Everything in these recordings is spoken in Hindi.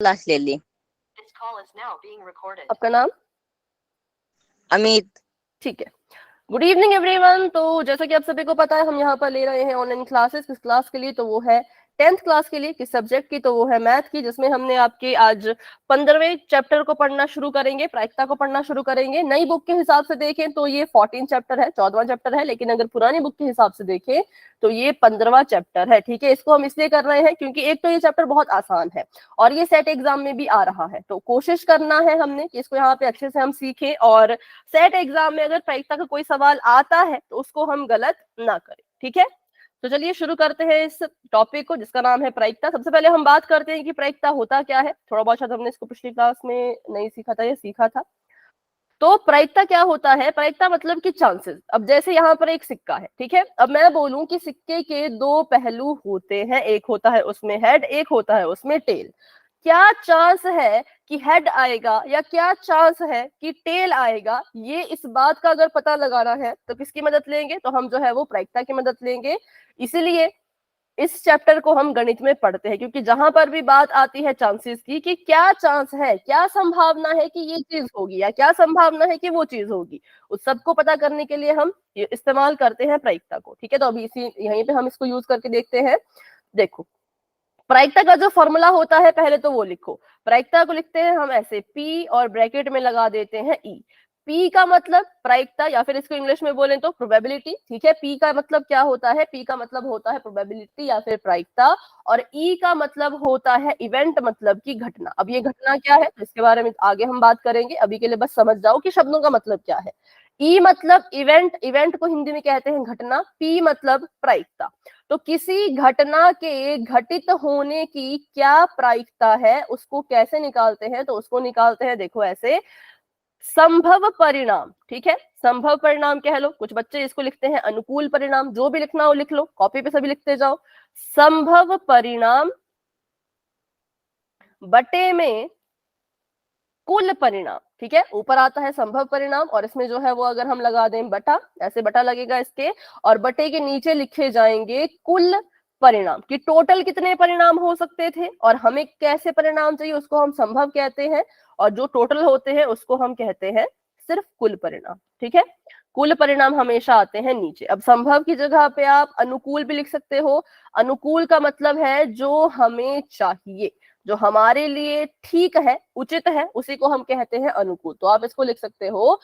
क्लास ले ली। आपका नाम? अमित। ठीक है। Good evening everyone. तो जैसा कि आप सभी को पता है, हम यहाँ पर ले रहे हैं ऑनलाइन क्लासेस। किस क्लास के लिए? तो वो है 10th क्लास के लिए। किस सब्जेक्ट की? तो वो है मैथ की, जिसमें हमने आपके आज 15वें चैप्टर को पढ़ना शुरू करेंगे, प्रायिकता को पढ़ना शुरू करेंगे। नई बुक के हिसाब से देखें तो ये 14 चैप्टर है, 14वां चैप्टर है, लेकिन अगर पुरानी बुक के हिसाब से देखें तो ये 15वां चैप्टर है। ठीक है, इसको हम इसलिए कर रहे हैं क्योंकि एक तो ये चैप्टर बहुत आसान है और ये सेट एग्जाम में भी आ रहा है, तो कोशिश करना है हमने कि इसको यहाँ पे अच्छे से हम सीखें और सेट एग्जाम में अगर प्रायिकता का कोई सवाल आता है तो उसको हम गलत ना करें। ठीक है, तो चलिए शुरू करते हैं इस टॉपिक को जिसका नाम है प्रायिकता। सबसे पहले हम बात करते हैं कि प्रायिकता होता क्या है। थोड़ा बहुत शायद हमने इसको पिछली क्लास में नहीं सीखा था या सीखा था। तो प्रायिकता क्या होता है? प्रायिकता मतलब कि चांसेस। अब जैसे यहाँ पर एक सिक्का है, ठीक है, अब मैं बोलूं कि सिक्के के दो पहलू होते हैं, एक होता है उसमें हेड, एक होता है उसमें टेल। क्या चांस है कि हेड आएगा या क्या चांस है कि टेल आएगा, ये इस बात का अगर पता लगाना है तो किसकी मदद लेंगे? तो हम जो है वो प्रायिकता की मदद लेंगे। इसीलिए इस चैप्टर को हम गणित में पढ़ते हैं, क्योंकि जहां पर भी बात आती है चांसेस की कि क्या चांस है, क्या संभावना है कि ये चीज होगी या क्या संभावना है कि वो चीज होगी, उस सबको पता करने के लिए हम इस्तेमाल करते हैं प्रायिकता को। ठीक है, तो अभी इसी यहीं पे हम इसको यूज करके देखते हैं। देखो, प्रायिकता का जो फॉर्मूला होता है पहले तो वो लिखो। प्रायिकता को लिखते हैं हम ऐसे, पी और ब्रैकेट में लगा देते हैं ई। पी का मतलब प्रायिकता, या फिर इसको इंग्लिश में बोलें तो प्रोबेबिलिटी। ठीक है, पी का मतलब क्या होता है? पी का मतलब होता है प्रोबेबिलिटी या फिर प्रायिकता। और ई का मतलब होता है इवेंट, मतलब की घटना। अब ये घटना क्या है तो इसके बारे में आगे हम बात करेंगे, अभी के लिए बस समझ जाओ कि शब्दों का मतलब क्या है। ई मतलब इवेंट, इवेंट को हिंदी में कहते हैं घटना। पी मतलब प्रायिकता। तो किसी घटना के घटित होने की क्या प्रायिकता है, उसको कैसे निकालते हैं? तो उसको निकालते हैं देखो ऐसे, संभव परिणाम। ठीक है, संभव परिणाम कह लो, कुछ बच्चे इसको लिखते हैं अनुकूल परिणाम। जो भी लिखना हो लिख लो, कॉपी पे सभी लिखते जाओ। संभव परिणाम बटे में कुल परिणाम। ठीक है, ऊपर आता है संभव परिणाम और इसमें जो है वो अगर हम लगा दें बटा, ऐसे बटा लगेगा इसके, और बटे के नीचे लिखे जाएंगे कुल परिणाम, कि टोटल कितने परिणाम हो सकते थे और हमें कैसे परिणाम चाहिए उसको हम संभव कहते हैं, और जो टोटल होते हैं उसको हम कहते हैं सिर्फ कुल परिणाम। ठीक है, कुल परिणाम हमेशा आते हैं नीचे। अब संभव की जगह पे आप अनुकूल भी लिख सकते हो। अनुकूल का मतलब है जो हमें चाहिए, जो हमारे लिए ठीक है, उचित है, उसी को हम कहते हैं अनुकूल। तो आप इसको लिख सकते हो,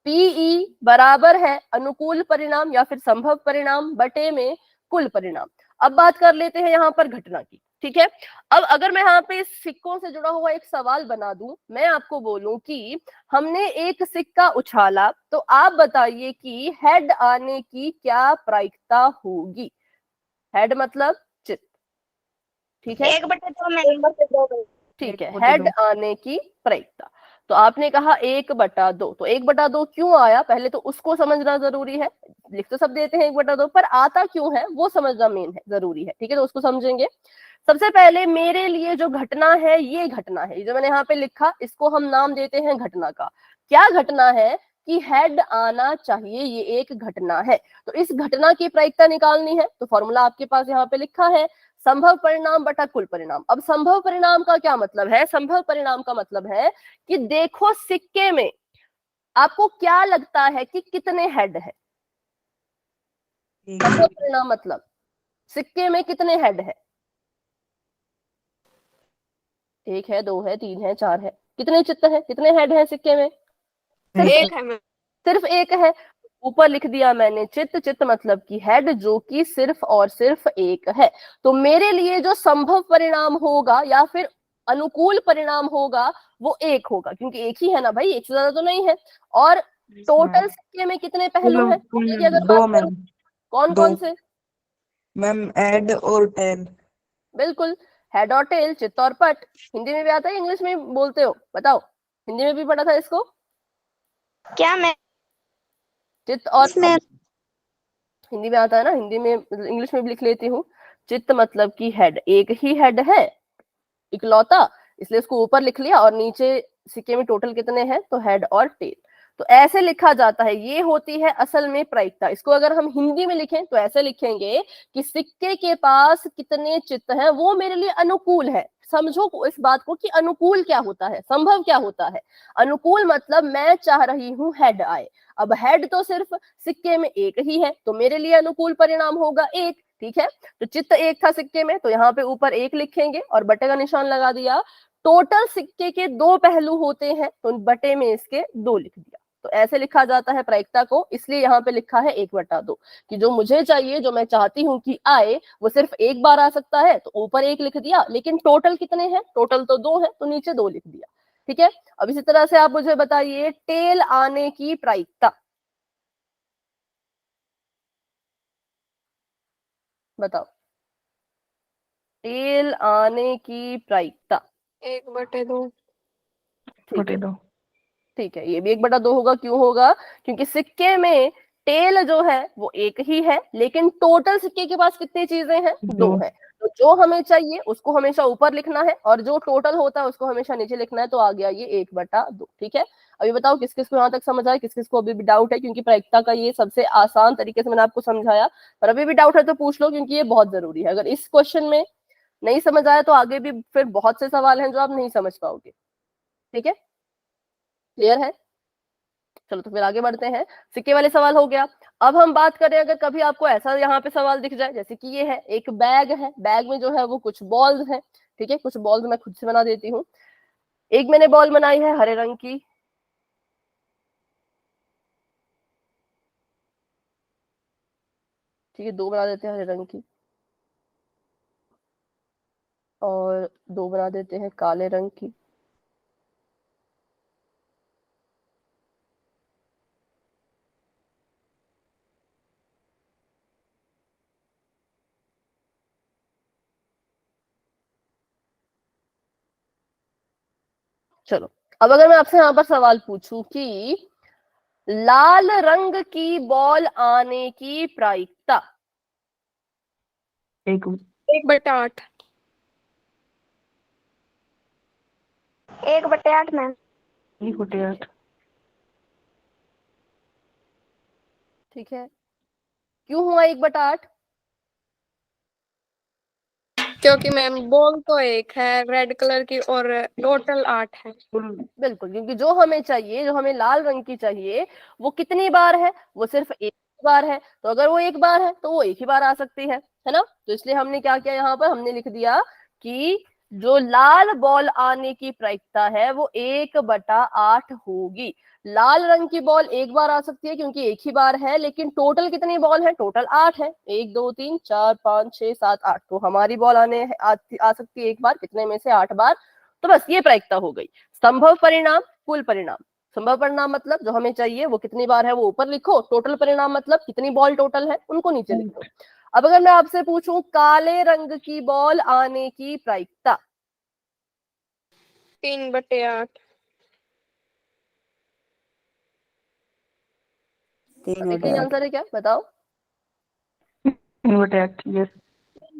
पीई बराबर है अनुकूल परिणाम या फिर संभव परिणाम बटे में कुल परिणाम। अब बात कर लेते हैं यहाँ पर घटना की। ठीक है, अब अगर मैं यहाँ पे सिक्कों से जुड़ा हुआ एक सवाल बना दूं, मैं आपको बोलूं कि हमने एक सिक्का उछाला, तो आप बताइए कि हेड आने की क्या प्रायिकता होगी? हेड मतलब चित। ठीक है, 1/2 में। ठीक है, हेड आने की प्रायिकता। तो आपने कहा 1/2, तो 1/2 क्यों आया पहले तो उसको समझना जरूरी है। लिख तो सब देते हैं 1/2, पर आता क्यों है वो समझना मेन है, जरूरी है। ठीक है, तो उसको समझेंगे। सबसे पहले मेरे लिए जो घटना है, ये घटना है, जो मैंने यहाँ पे लिखा, इसको हम नाम देते हैं घटना का। क्या घटना है? कि हेड आना चाहिए, ये एक घटना है। तो इस घटना की प्रायिकता निकालनी है, तो फॉर्मूला आपके पास यहाँ पे लिखा है, संभव परिणाम बटा कुल परिणाम। अब संभव परिणाम का क्या मतलब है? संभव परिणाम का मतलब है कि देखो सिक्के में आपको क्या लगता है कि कितने हेड है। संभव परिणाम मतलब सिक्के में कितने हेड है? 1 है, 2 है, 3 है, 4 है। कितने चित्त है, कितने हेड है सिक्के में? सिर्फ एक है। ऊपर लिख दिया मैंने चित्त, चित्त मतलब की हेड, जो कि सिर्फ और सिर्फ एक है। तो मेरे लिए जो संभव परिणाम होगा या फिर अनुकूल परिणाम होगा वो एक होगा, क्योंकि एक ही है ना भाई, एक से ज्यादा तो नहीं है। और टोटल सिक्के में कितने पहलू हैं टोटल की अगर बात करूं, कौन कौन से? मैम हेड और टेल। बिल्कुल, हेड और टेल, चित्त और पट। हिंदी में भी आता है, इंग्लिश में बोलते हो? बताओ, हिंदी में भी पढ़ा था इसको क्या मैं चित्त और पट? हिंदी में आता है ना, हिंदी में, इंग्लिश में भी लिख लेती हूँ। चित्त मतलब कि हेड, एक ही हेड है इकलौता, इसलिए उसको ऊपर लिख लिया, और नीचे सिक्के में टोटल कितने हैं तो हेड और टेल। तो ऐसे लिखा जाता है, ये होती है असल में प्रायिकता। इसको अगर हम हिंदी में लिखें तो ऐसे लिखेंगे कि सिक्के के पास कितने चित्त हैं वो मेरे लिए अनुकूल है, समझो इस बात को कि अनुकूल क्या होता है, संभव क्या होता है। अनुकूल मतलब मैं चाह रही हूं हेड आए। अब हेड तो सिर्फ सिक्के में एक ही है, तो मेरे लिए अनुकूल परिणाम होगा एक। ठीक है, तो चित्त एक था सिक्के में, तो यहाँ पे ऊपर एक लिखेंगे और बटे का निशान लगा दिया। टोटल सिक्के के दो पहलू होते हैं, तो बटे में इसके दो लिख दिया। तो ऐसे लिखा जाता है प्रायिकता को, इसलिए यहाँ पे लिखा है 1/2 कि जो मुझे चाहिए, जो मैं चाहती हूँ कि आए, वो सिर्फ एक बार आ सकता है, तो ऊपर एक लिख दिया। लेकिन टोटल कितने हैं, टोटल तो 2 है, तो नीचे 2 लिख दिया। ठीक है, अब इसी तरह से आप मुझे बताइए टेल आने की प्रायिकता। बताओ, टेल आने की प्रायिकता। 1/2। ठीक है, ठीक है, ये भी 1/2 होगा। क्यों होगा? क्योंकि सिक्के में टेल जो है वो एक ही है, लेकिन टोटल सिक्के के पास कितनी चीजें हैं, 2 है। तो जो हमें चाहिए उसको हमेशा ऊपर लिखना है, और जो टोटल होता है उसको हमेशा नीचे लिखना है। तो आ गया ये 1/2। ठीक है, अभी बताओ किस किस को यहाँ तक समझ आया, किस किस को अभी भी डाउट है, क्योंकि प्रायिकता का ये सबसे आसान तरीके से मैंने आपको समझाया। पर अभी भी डाउट है तो पूछ लो, क्योंकि ये बहुत जरूरी है। अगर इस क्वेश्चन में नहीं समझ आया तो आगे भी फिर बहुत से सवाल हैं जो आप नहीं समझ पाओगे। ठीक है, क्लियर है? चलो तो फिर आगे बढ़ते हैं। सिक्के वाले सवाल हो गया। अब हम बात करें, अगर कभी आपको ऐसा यहाँ पे सवाल दिख जाए, जैसे कि ये है, एक बैग है, बैग में जो है वो कुछ बॉल्स है। ठीक है, कुछ बॉल्स मैं खुद से बना देती हूँ। एक मैंने बॉल बनाई है हरे रंग की, ठीक है, 2 बना देते हैं हरे रंग की, और 2 बना देते हैं काले रंग की। चलो, अब अगर मैं आपसे यहाँ पर सवाल पूछूं कि लाल रंग की बॉल आने की प्रायिकता। 1/8। 1/8 मैम। 1/8। ठीक है, क्यों हुआ 1/8? क्योंकि मैम बॉल तो एक है रेड कलर की और टोटल 8 है। बिल्कुल, क्योंकि जो हमें चाहिए, जो हमें लाल रंग की चाहिए, वो कितनी बार है, वो सिर्फ एक बार है। तो अगर वो एक बार है तो वो एक ही बार आ सकती है ना। तो इसलिए हमने क्या किया, यहाँ पर हमने लिख दिया कि जो लाल बॉल आने की प्रायिकता है वो 1/8 होगी। लाल रंग की बॉल एक बार आ सकती है क्योंकि एक ही बार है, लेकिन टोटल कितनी बॉल है, टोटल 8 है। 1 2 3 4 5 6 7 8, तो हमारी बॉल आ सकती है एक बार, कितने में से 8 बार। तो बस ये प्रायिकता हो गई। संभव परिणाम, कुल परिणाम। संभव परिणाम मतलब जो हमें चाहिए वो कितनी बार है वो ऊपर लिखो, टोटल परिणाम मतलब कितनी बॉल टोटल है उनको नीचे लिखो। अब अगर मैं आपसे पूछूं काले रंग की बॉल आने की प्रायिकता। 3/8। देखिए आंसर है क्या, बताओ। 3/8, यस।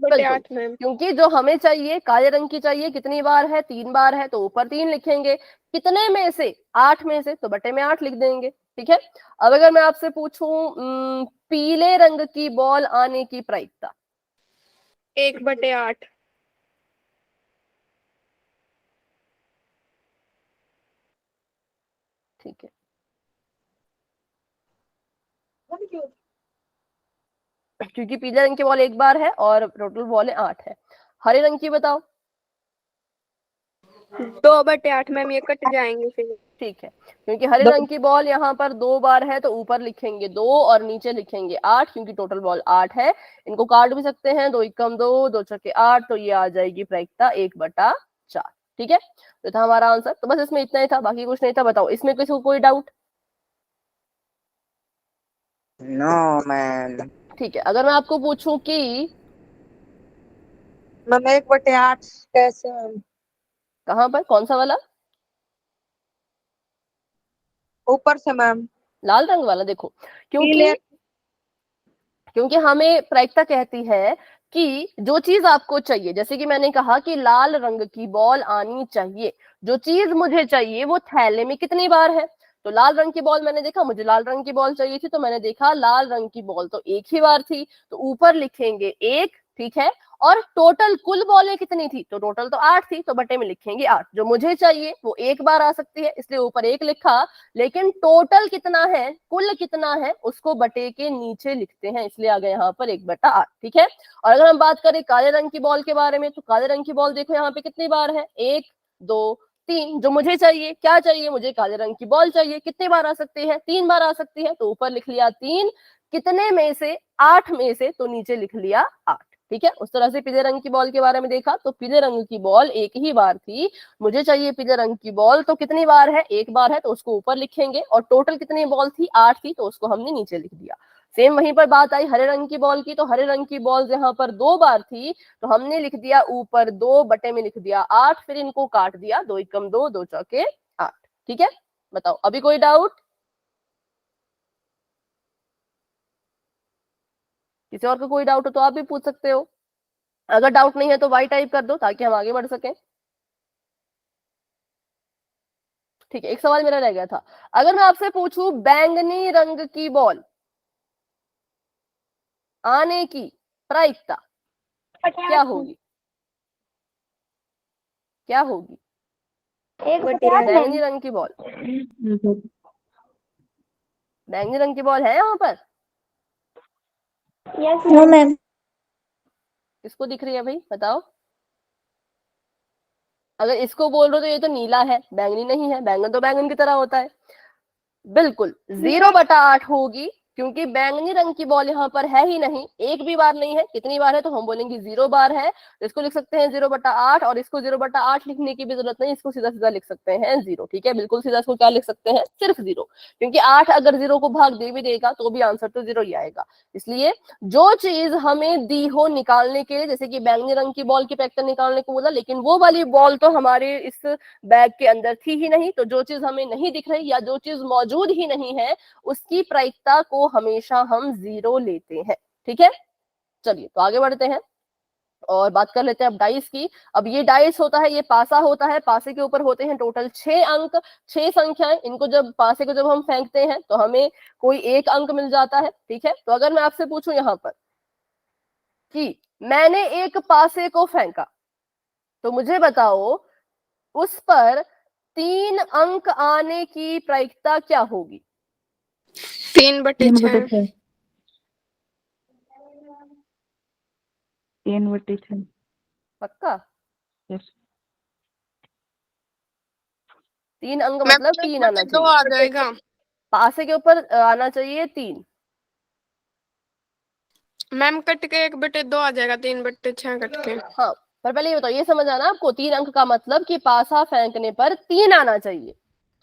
3/8 मैम। क्योंकि जो हमें चाहिए काले रंग की चाहिए कितनी बार है, 3 बार है, तो ऊपर 3 लिखेंगे। कितने में से, 8 में से, तो बटे में 8 लिख देंगे। ठीक है, अब अगर मैं आपसे पूछूं पीले रंग की बॉल आने की प्रायिकता। 1/8। ठीक है, क्योंकि पीले रंग की बॉल एक बार है और टोटल बॉल 8 है। हरे रंग की बताओ। 2/8 मैम, ये कट जाएंगे फिर। ठीक है, क्योंकि हरे रंग की बॉल यहाँ पर 2 बार है, तो ऊपर लिखेंगे 2 और नीचे लिखेंगे 8, क्योंकि टोटल बॉल 8 है। इनको काट भी सकते हैं, 2 एकम 2, 2 छक्के 8, तो ये आ जाएगी प्रायिकता 1/4। ठीक है, तो था हमारा आंसर। तो बस इसमें इतना ही था, बाकी कुछ नहीं था। बताओ इसमें किसी को कोई डाउट? No ma'am. ठीक है, अगर मैं आपको पूछूं कि मैम 1/8 कैसे मैम? कहाँ पर, कौन सा वाला? ऊपर से मैम। लाल रंग वाला। देखो, पीले। क्योंकि हमें प्रायिकता कहती है कि जो चीज आपको चाहिए, जैसे कि मैंने कहा कि लाल रंग की बॉल आनी चाहिए, जो चीज मुझे चाहिए वो थैले में कितनी बार है। तो लाल रंग की बॉल मैंने देखा, मुझे लाल रंग की बॉल चाहिए थी, तो मैंने देखा लाल रंग की बॉल तो एक ही बार थी, तो ऊपर लिखेंगे 1, ठीक है। और टोटल कुल बॉलें कितनी थी, तो टोटल तो 8 थी, तो बटे में लिखेंगे 8। जो मुझे चाहिए वो एक बार आ सकती है, इसलिए ऊपर 1 लिखा, लेकिन टोटल कितना है, कुल कितना है, उसको बटे के नीचे लिखते हैं, इसलिए आ गया यहाँ पर 1/8। ठीक है। और अगर हम बात करें काले रंग की बॉल के बारे में, तो काले रंग की बॉल देखो यहाँ पे कितनी बार है, 1 2 3। जो मुझे चाहिए, क्या चाहिए, मुझे काले रंग की बॉल चाहिए, कितनी बार आ सकती है, 3 बार आ सकती है, तो ऊपर लिख लिया 3, कितने में से, 8 में से, तो नीचे लिख लिया 8। ठीक है। उस तरह से पीले रंग की बॉल के बारे में देखा, तो पीले रंग की बॉल एक ही बार थी, मुझे चाहिए पीले रंग की बॉल, तो कितनी बार है, 1 बार है, तो उसको ऊपर लिखेंगे, और टोटल कितनी बॉल थी, 8 थी, तो उसको हमने नीचे लिख दिया। सेम वहीं पर बात आई हरे रंग की बॉल की, तो हरे रंग की बॉल यहाँ पर 2 बार थी, तो हमने लिख दिया ऊपर 2, बटे में लिख दिया 8, फिर इनको काट दिया, 2 एकम 2, 2 चौके 8। ठीक है। बताओ अभी कोई डाउट, किसी और को कोई डाउट हो तो आप भी पूछ सकते हो, अगर डाउट नहीं है तो वाई टाइप कर दो ताकि हम आगे बढ़ सकें। ठीक है। एक सवाल मेरा रह गया था, अगर मैं आपसे पूछूं बैंगनी रंग की बॉल आने की प्रायिकता क्या होगी, क्या होगी, बैंगनी रंग की बॉल, बैंगनी रंग की बॉल है यहाँ पर, नो मैम। किसको दिख रही है भाई, बताओ। अगर इसको बोल रहे हो तो ये तो नीला है, बैंगनी नहीं है, बैंगन तो बैंगन की तरह होता है। बिल्कुल 0/8 होगी, क्योंकि बैंगनी रंग की बॉल यहाँ पर है ही नहीं, एक भी बार नहीं है, कितनी बार है, तो हम बोलेंगे 0 बार है, तो इसको लिख सकते हैं 0/8, और इसको 0/8 लिखने की भी जरूरत नहीं, इसको सीधा सीधा लिख सकते हैं 0। ठीक है, बिल्कुल सीधा इसको क्या लिख सकते हैं, सिर्फ 0, क्योंकि 8 अगर 0 को भाग दे भी देगा तो भी आंसर तो 0 ही आएगा। इसलिए जो चीज हमें दी हो निकालने के लिए, जैसे कि बैंगनी रंग की बॉल की पैक्टर निकालने को बोला, लेकिन वो वाली बॉल तो हमारे इस बैग के अंदर थी ही नहीं, तो जो चीज हमें नहीं दिख रही या जो चीज मौजूद ही नहीं है, उसकी प्रायिकता को हमेशा हम 0 लेते हैं। ठीक है। चलिए तो आगे बढ़ते हैं और बात कर लेते हैं अब डाइस की। अब ये डाइस होता है, ये पासा होता है, पासे के ऊपर होते हैं टोटल 6 अंक, 6 संख्याएं। इनको जब पासे को जब हम फेंकते हैं तो हमें कोई एक अंक मिल जाता है। ठीक है। तो अगर मैं आपसे पूछूं यहाँ पर कि मैंने एक पासे को फेंका, तो मुझे बताओ उस पर 3 अंक आने की प्रायिकता क्या होगी, 3/6। 3/6। पक्का? यस। 3 अंक मैम मतलब 3 आना 1/2 चाहिए, आ जाएगा। पासे के ऊपर आना चाहिए 3। मैम कट के 1/2 आ जाएगा, 3/6 कट के। हाँ, पर पहले ये बताओ, ये समझ आना आपको, 3 अंक का मतलब कि पासा फेंकने पर 3 आना चाहिए।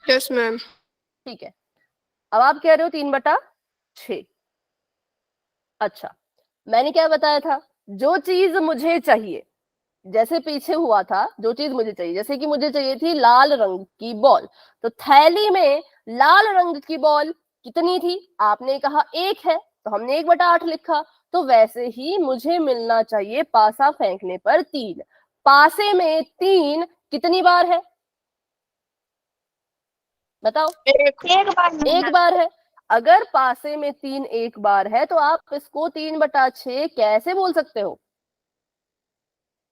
Yes ma'am. ठीक है। अब आप कह रहे हो 3/6। अच्छा, मैंने क्या बताया था, जो चीज मुझे चाहिए, जैसे पीछे हुआ था, जो चीज मुझे चाहिए, जैसे कि मुझे चाहिए थी लाल रंग की बॉल, तो थैली में लाल रंग की बॉल कितनी थी, आपने कहा 1 है, तो हमने 1/8 लिखा। तो वैसे ही मुझे मिलना चाहिए पासा फेंकने पर 3। पासे में 3 कितनी बार है, बताओ। एक बार है। अगर पासे में 3 एक बार है, तो आप इसको 3/6 कैसे बोल सकते हो,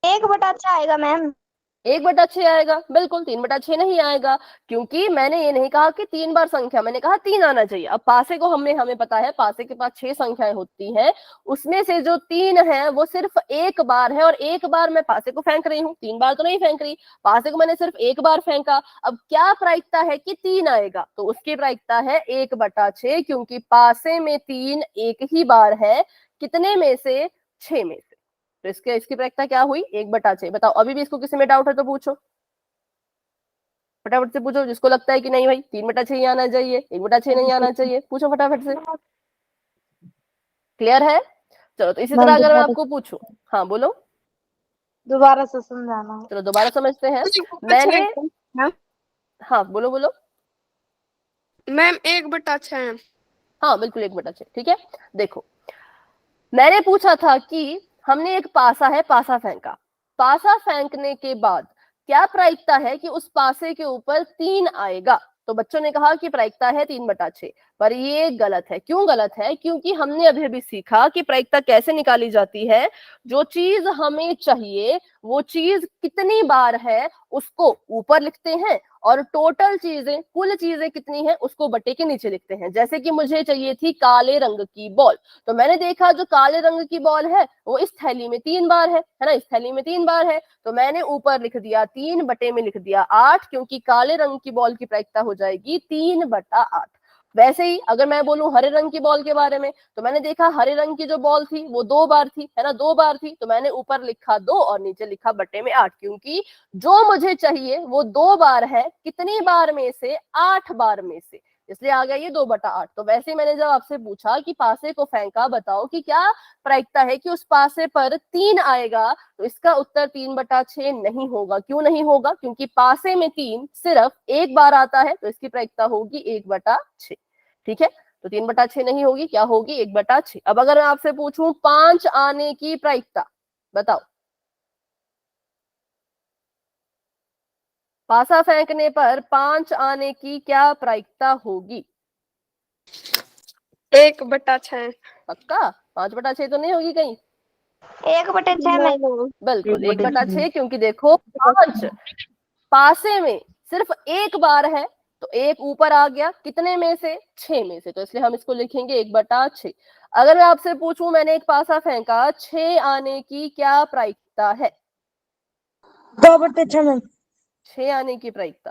1/6 आएगा मैम। 1/6 आएगा, बिल्कुल 3/6 नहीं आएगा, क्योंकि मैंने ये नहीं कहा कि 3 बार संख्या, मैंने कहा 3 आना चाहिए। अब पासे को हमें पता है, पासे के पास 6 संख्याएं होती हैं, उसमें से जो 3 है वो सिर्फ 1 बार है, और 1 बार मैं पासे को फेंक रही हूँ, 3 बार तो नहीं फेंक रही, पासे को मैंने सिर्फ 1 बार फेंका। अब क्या प्रायिकता है कि 3 आएगा, तो उसकी प्रायिकता है 1/6, क्योंकि पासे में 3 एक ही बार है, कितने में से, 6 में से। तो इसकी प्रायिकता क्या हुई, 1/6। बताओ अभी भी इसको किसी में डाउट है तो पूछो, फटाफट से पूछो, जिसको लगता है कि नहीं भाई 3/6 ही आना चाहिए, 1/6 नहीं आना चाहिए, पूछो फटाफट से। क्लियर है? चलो, तो इसी तरह अगर मैं आपको पूछूं, हाँ बोलो, दोबारा से समझाना। चलो दोबारा समझते हैं। मैंने, हाँ बोलो बोलो। मैम 1/6 है। हाँ बिल्कुल 1/6। ठीक है। देखो, मैंने पूछा था कि हमने एक पासा है, पासा फेंका, पासा फेंकने के बाद क्या प्रायिकता है कि उस पासे के ऊपर 3 आएगा, तो तो बच्चों ने कहा कि प्रायिकता है 3/6, पर ये गलत है। क्यों गलत है? क्योंकि हमने अभी अभी सीखा कि प्रायिकता कैसे निकाली जाती है। जो चीज हमें चाहिए वो चीज कितनी बार है उसको ऊपर लिखते हैं, और टोटल चीजें, कुल चीजें कितनी है उसको बटे के नीचे लिखते हैं। जैसे कि मुझे चाहिए थी काले रंग की बॉल, तो मैंने देखा जो काले रंग की बॉल है वो इस थैली में 3 बार है ना, इस थैली में 3 बार है, तो मैंने ऊपर लिख दिया 3 बटे में लिख दिया 8, क्योंकि काले रंग की बॉल की प्रायिकता हो जाएगी 3/8। वैसे ही अगर मैं बोलूं हरे रंग की बॉल के बारे में, तो मैंने देखा हरे रंग की जो बॉल थी वो 2 बार थी, है ना, 2 बार थी, तो मैंने ऊपर लिखा 2 और नीचे लिखा बटे में 8, क्योंकि जो मुझे चाहिए वो 2 बार है, कितनी बार में से? 8 बार में से, इसलिए आ गया ये 2/8। तो वैसे मैंने जब आपसे पूछा कि पासे को फेंका, बताओ कि क्या प्रायिकता है कि उस पासे पर 3 आएगा, तो इसका उत्तर 3/6 नहीं होगा। क्यों नहीं होगा? क्योंकि पासे में 3 सिर्फ एक बार आता है, तो इसकी प्रायिकता होगी 1/6। ठीक है, तो 3/6 नहीं होगी, क्या होगी? 1/6। अब अगर मैं आपसे पूछूं 5 आने की प्रायिकता, बताओ। पासा फेंकने पर 5 आने की क्या प्रायिकता होगी? 1/6। पक्का? 5/6 तो नहीं होगी कहीं? 1/6 नहीं। बिल्कुल 1/6, क्योंकि देखो 5 पासे में सिर्फ एक बार है, तो एक ऊपर आ गया, कितने में से? 6 में से, तो इसलिए हम इसको लिखेंगे 1/6। अगर मैं आपसे पूछूं मैंने एक पासा फेंका, 6 आने की क्या प्रायिकता है? 2/6 मैम। 6 आने की प्रायिकता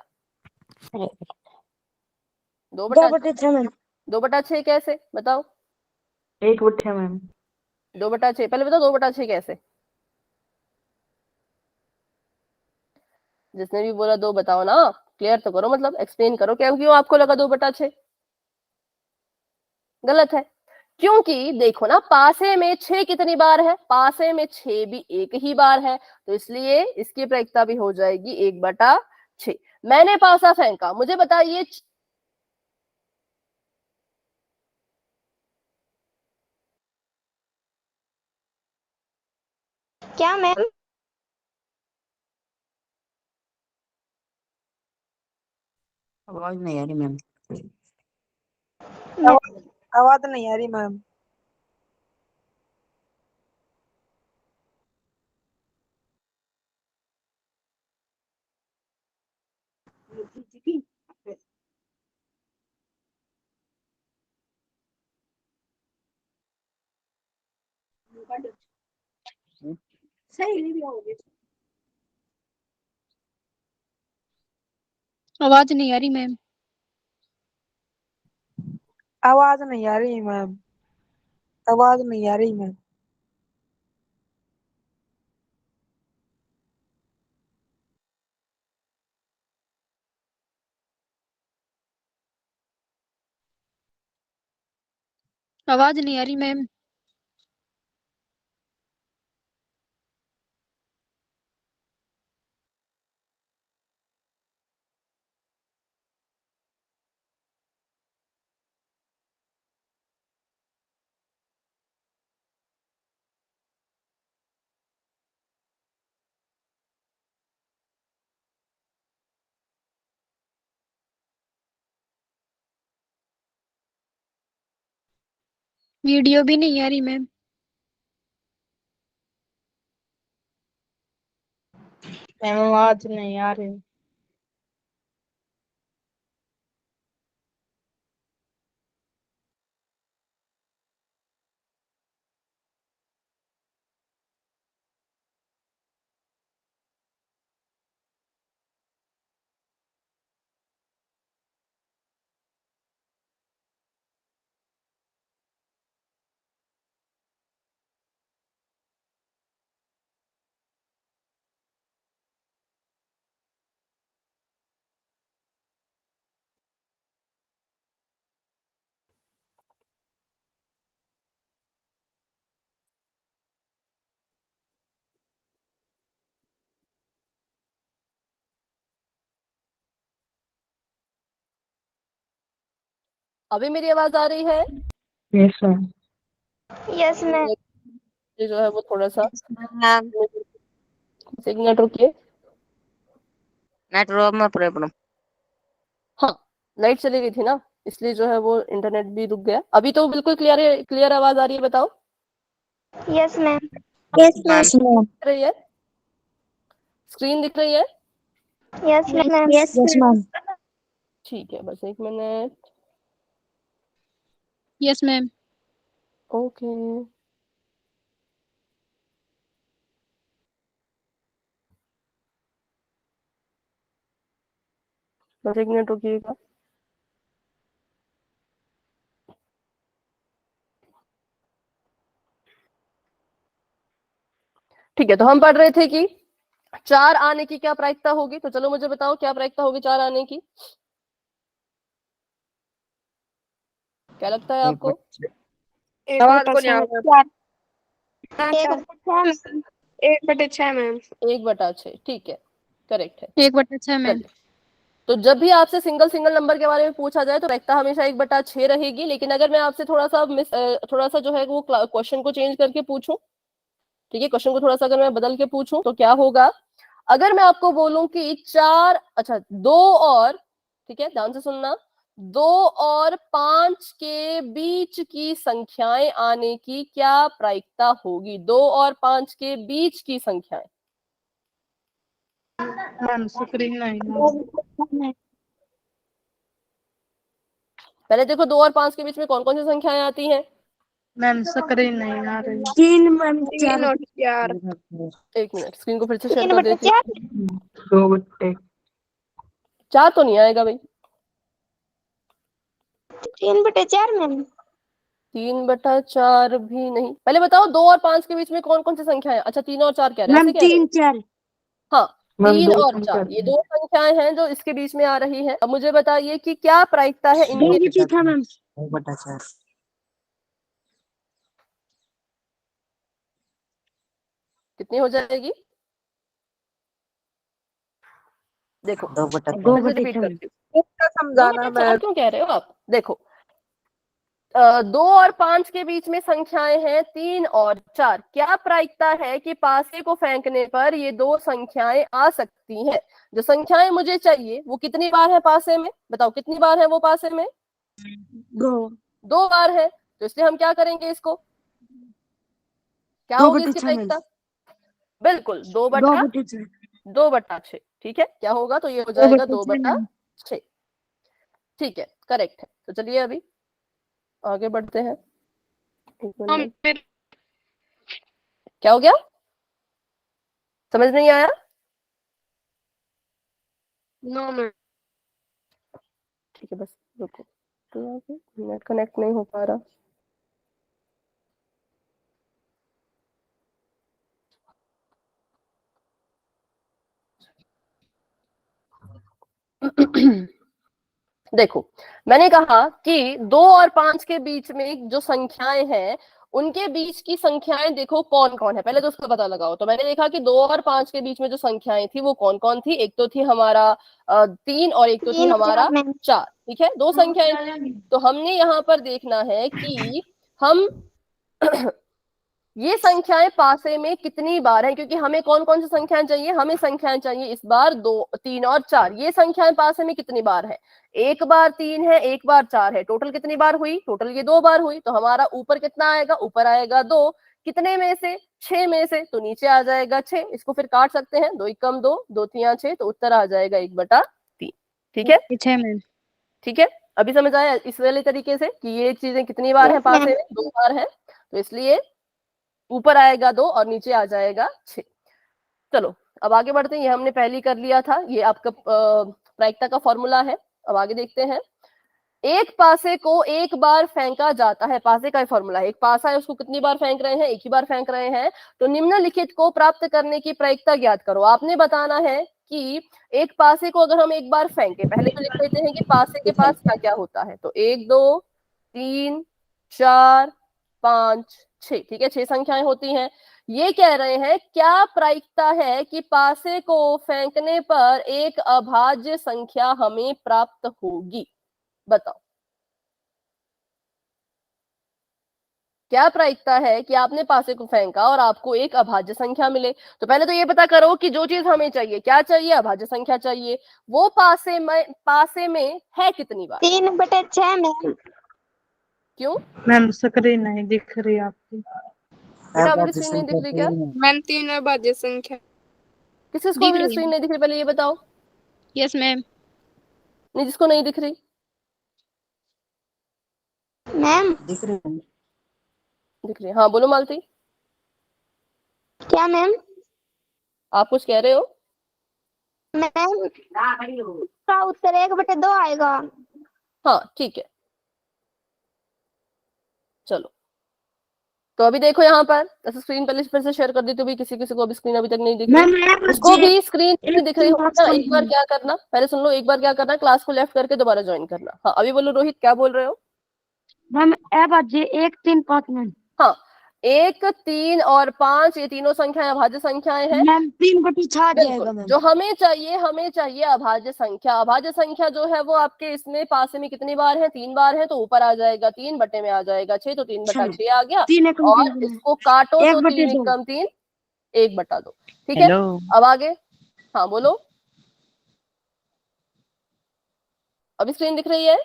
2/6 मैम। 2/6 कैसे, बताओ? 1/6 मैम। 2/6 पहले बताओ, 2/6 कैसे? जिसने भी बोला 2 बताओ ना, क्लियर तो करो, मतलब एक्सप्लेन करो क्या क्यों आपको लगा 2/6 गलत है। क्योंकि देखो ना, पासे में 6 कितनी बार है? पासे में 6 भी एक ही बार है, तो इसलिए इसकी प्रायिकता भी हो जाएगी 1/6। मैंने पासा फेंका, मुझे बताइए क्या मैम? आवाज नहीं आ रही मैम। आवाज नहीं आ रही मैम। आवाज नहीं आ रही मैम। आवाज नहीं आ रही मैम। आवाज नहीं आ रही मैम। आवाज नहीं आ रही मैम। वीडियो भी नहीं आ रही मैम। मैम आवाज नहीं आ रही। अभी मेरी आवाज आ रही है? Yes ma'am. Yes ma'am. ये जो है वो थोड़ा सा मैम सिग्नल रुकिए। नेटवर्क में प्रॉब्लम। हाँ, लाइट चली गई थी ना, इसलिए जो है वो इंटरनेट भी रुक गया। अभी तो बिल्कुल क्लियर क्लियर आवाज आ रही है, बताओ। Yes ma'am. Yes ma'am. दिख रही है, स्क्रीन दिख रही है? Yes ma'am. Yes ma'am. ठीक है, बस 1 मिनट। Yes ma'am. ओके, बस 1 मिनट रुकिएगा। ठीक है, तो हम पढ़ रहे थे कि 4 आने की क्या प्रायिकता होगी। तो चलो मुझे बताओ क्या प्रायिकता होगी 4 आने की, क्या लगता है आपको? एक बात को नहीं आ रहा। 1/6 मैम। 1/6, ठीक है, करेक्ट है। 1/6 मैम। चलिए, तो जब भी आपसे सिंगल सिंगल नंबर के बारे में पूछा जाए तो प्रायिकता हमेशा 1/6 रहेगी। लेकिन अगर मैं आपसे थोड़ा सा जो है वो क्वेश्चन को चेंज करके पूछूं, ठीक है, क्वेश्चन को थोड़ा सा अगर मैं बदल के पूछूं तो क्या होगा। अगर मैं आपको बोलूं कि 2 और, ठीक है, ध्यान से सुनना, 2 और 5 के बीच की संख्याएं आने की क्या प्रायिकता होगी? 2 और 5 के बीच की संख्याएं। मैम स्क्रीन नहीं। पहले देखो 2 और 5 के बीच में कौन कौन सी संख्याएं आती हैं। मैम स्क्रीन नहीं आ रही। 3 मैम। 3 और 4। 1 मिनट, स्क्रीन को फिर से शेयर 3 कर बटे देती हूँ। 4। 2/6। 4 तो नहीं आएगा भाई। 3/4 मैम। 3/4 भी नहीं। पहले बताओ 2 और 5 के बीच में कौन कौन सी संख्याएं हैं? अच्छा, 3 और 4 कह रहे हैं, मैम ऐसे कह रहे 3 हो? 4। हाँ, मैम 3 दो और संख्या 4 ये 2 संख्याएं हैं जो इसके बीच में आ रही है। अब मुझे बताइए कि क्या प्रायिकता है इनके। 2 था मैम। 2/4। कितनी हो जाएगी? देखो, 2/4। मैं रिपीट 2/4। करती हूँ। इसका समझाना 2/4 मैम। क्यों कह रहे हो आप? देखो, 2 और 5 के बीच में संख्याएं हैं 3 और 4। क्या प्रायिकता है कि पासे को फेंकने पर ये 2 संख्याएं आ सकती हैं? जो संख्याएं मुझे चाहिए वो कितनी बार है पासे में, बताओ कितनी बार है वो पासे में? 2। 2 बार है। तो इसलिए हम क्या करेंगे इसको, क्या होगी इसकी 2/6 मैम। प्रायिकता? बिल्कुल 2/6। 2/6। ठीक है, क्या होगा? तो ये हो जाएगा 2/6। ठीक है, करेक्ट है। तो चलिए अभी आगे बढ़ते हैं। एक मिनट, क्या हो गया? समझ नहीं आया? No ma'am. ठीक है, बस रुको, तो नेट कनेक्ट नहीं हो पा रहा। देखो, मैंने कहा कि 2 और 5 के बीच में जो संख्याएं हैं उनके बीच की संख्याएं देखो कौन कौन है, पहले तो उसका पता लगाओ। तो मैंने देखा कि 2 और 5 के बीच में जो संख्याएं थी वो कौन कौन थी। एक तो थी हमारा 3 और एक तो थी 3 और 4 हमारा मैम। 4। ठीक है, 2 संख्याएं। तो हमने यहाँ पर देखना है कि हम ये संख्याएं पासे में कितनी बार हैं, क्योंकि हमें कौन कौन सी संख्याएं चाहिए? हमें संख्याएं चाहिए इस बार 2, 3 और 4। ये संख्याएं पासे में कितनी बार है? एक बार 3 है, एक बार 4 है। टोटल कितनी बार हुई? टोटल ये 2 बार हुई। तो हमारा ऊपर कितना आएगा? ऊपर आएगा 2। कितने में से? 6 में से। तो नीचे आ जाएगा 6। इसको फिर काट सकते हैं, 2 एकम 2, 2 तिया 6। तो उत्तर आ जाएगा 1/3। ठीक है, 6 मैम। ठीक है। अभी समझ आया इस वाले तरीके से कि ये चीजें कितनी बार है यस पासे मैम। में? 2 बार है। तो इसलिए ऊपर आएगा 2 और नीचे आ जाएगा 6। चलो अब आगे बढ़ते हैं। ये हमने पहले ही कर लिया था, ये आपका प्रायिकता का फॉर्मूला है। अब आगे देखते हैं। एक पासे को एक बार फेंका जाता है, पासे का फॉर्मूला है। एक पासा है, उसको कितनी बार फेंक रहे हैं? एक ही बार फेंक रहे हैं। तो निम्नलिखित को प्राप्त करने की प्रायिकता ज्ञात करो। आपने बताना है कि एक पासे को अगर हम एक बार फेंके, पहले तो लिख लेते हैं कि पासे के पास क्या क्या होता है। तो 1 2 3 4 5 6, ठीक है, 6 संख्याएं होती हैं। ये कह रहे हैं क्या प्रायिकता है कि पासे को फेंकने पर एक अभाज्य संख्या हमें प्राप्त होगी? बताओ। क्या प्रायिकता है कि आपने पासे को फेंका और आपको एक अभाज्य संख्या मिले? तो पहले तो ये पता करो कि जो चीज हमें चाहिए, क्या चाहिए? अभाज्य संख्या चाहिए। वो पासे में है कितनी बार? 3/6 मैम। क्यों मैम स्क्रीन नहीं दिख रही आपकी। बेटा? अभी भी स्क्रीन नहीं दिख रही क्या? मैम 3 अभाज्य संख्या। किस किसको दिख अभी भी रही स्क्रीन है। नहीं दिख रही? पहले ये बताओ। Yes ma'am. नहीं, जिसको नहीं दिख रही मैम दिख रही है। दिख रही। हाँ बोलो मालती, क्या मैम? आप कुछ कह रहे हो? मैम का उत्तर 1/2 आएगा। हाँ ठीक है, चलो। तो अभी देखो यहाँ पर, ऐसे स्क्रीन पहले फिर से शेयर कर दी, तो भी किसी किसी को अभी स्क्रीन अभी तक नहीं दिख रही, उसको भी स्क्रीन नहीं दिख रही हो ना, एक बार क्या करना, पहले सुन लो, एक बार क्या करना, क्लास को लेफ्ट करके दोबारा ज्वाइन करना। हाँ अभी बोलो रोहित, क्या बोल रहे हो? मैम अभाज्य 1 3 5 मैम। हाँ 1 3 और 5 ये तीनों संख्याएं अभाज्य संख्याएं हैं। मैम 3/6 आ जाएगा बिल्कुल, मैम। जो हमें चाहिए अभाज्य संख्या। अभाज्य संख्या जो है वो आपके इसमें पासे में कितनी बार है? 3 बार है, तो ऊपर आ जाएगा 3 बटे में आ जाएगा 6, तो 3/6 आ गया। 3 एकम और 3 इसको काटो तो 3 1/2। एकम 3 1/2। ठीक है, अब आगे। हाँ बोलो, अभी स्क्रीन दिख रही है?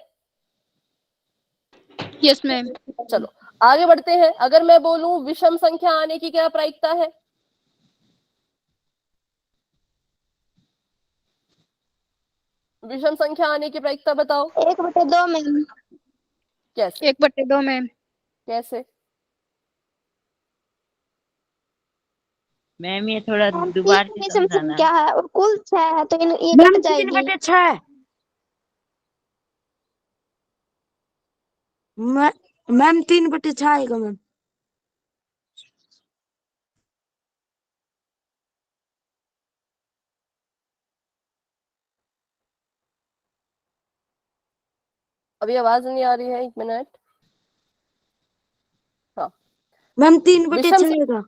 Yes ma'am. चलो आगे बढ़ते हैं। अगर मैं बोलूं विषम संख्या आने की क्या प्रायिकता है? विषम संख्या आने की प्रायिकता बताओ। 1/2 मैम। कैसे? 1/2 मैम। कैसे? मैम ये थोड़ा मैम दोबारा 3 से विषम समझाना। संख्या है और कुल 6 है, तो ये मैम कट जाएगी। 3/6 मैम 3/6 आएगा मैम। अभी आवाज नहीं आ रही है, 1 मिनट। हाँ मैम विषम 3/6 आएगा।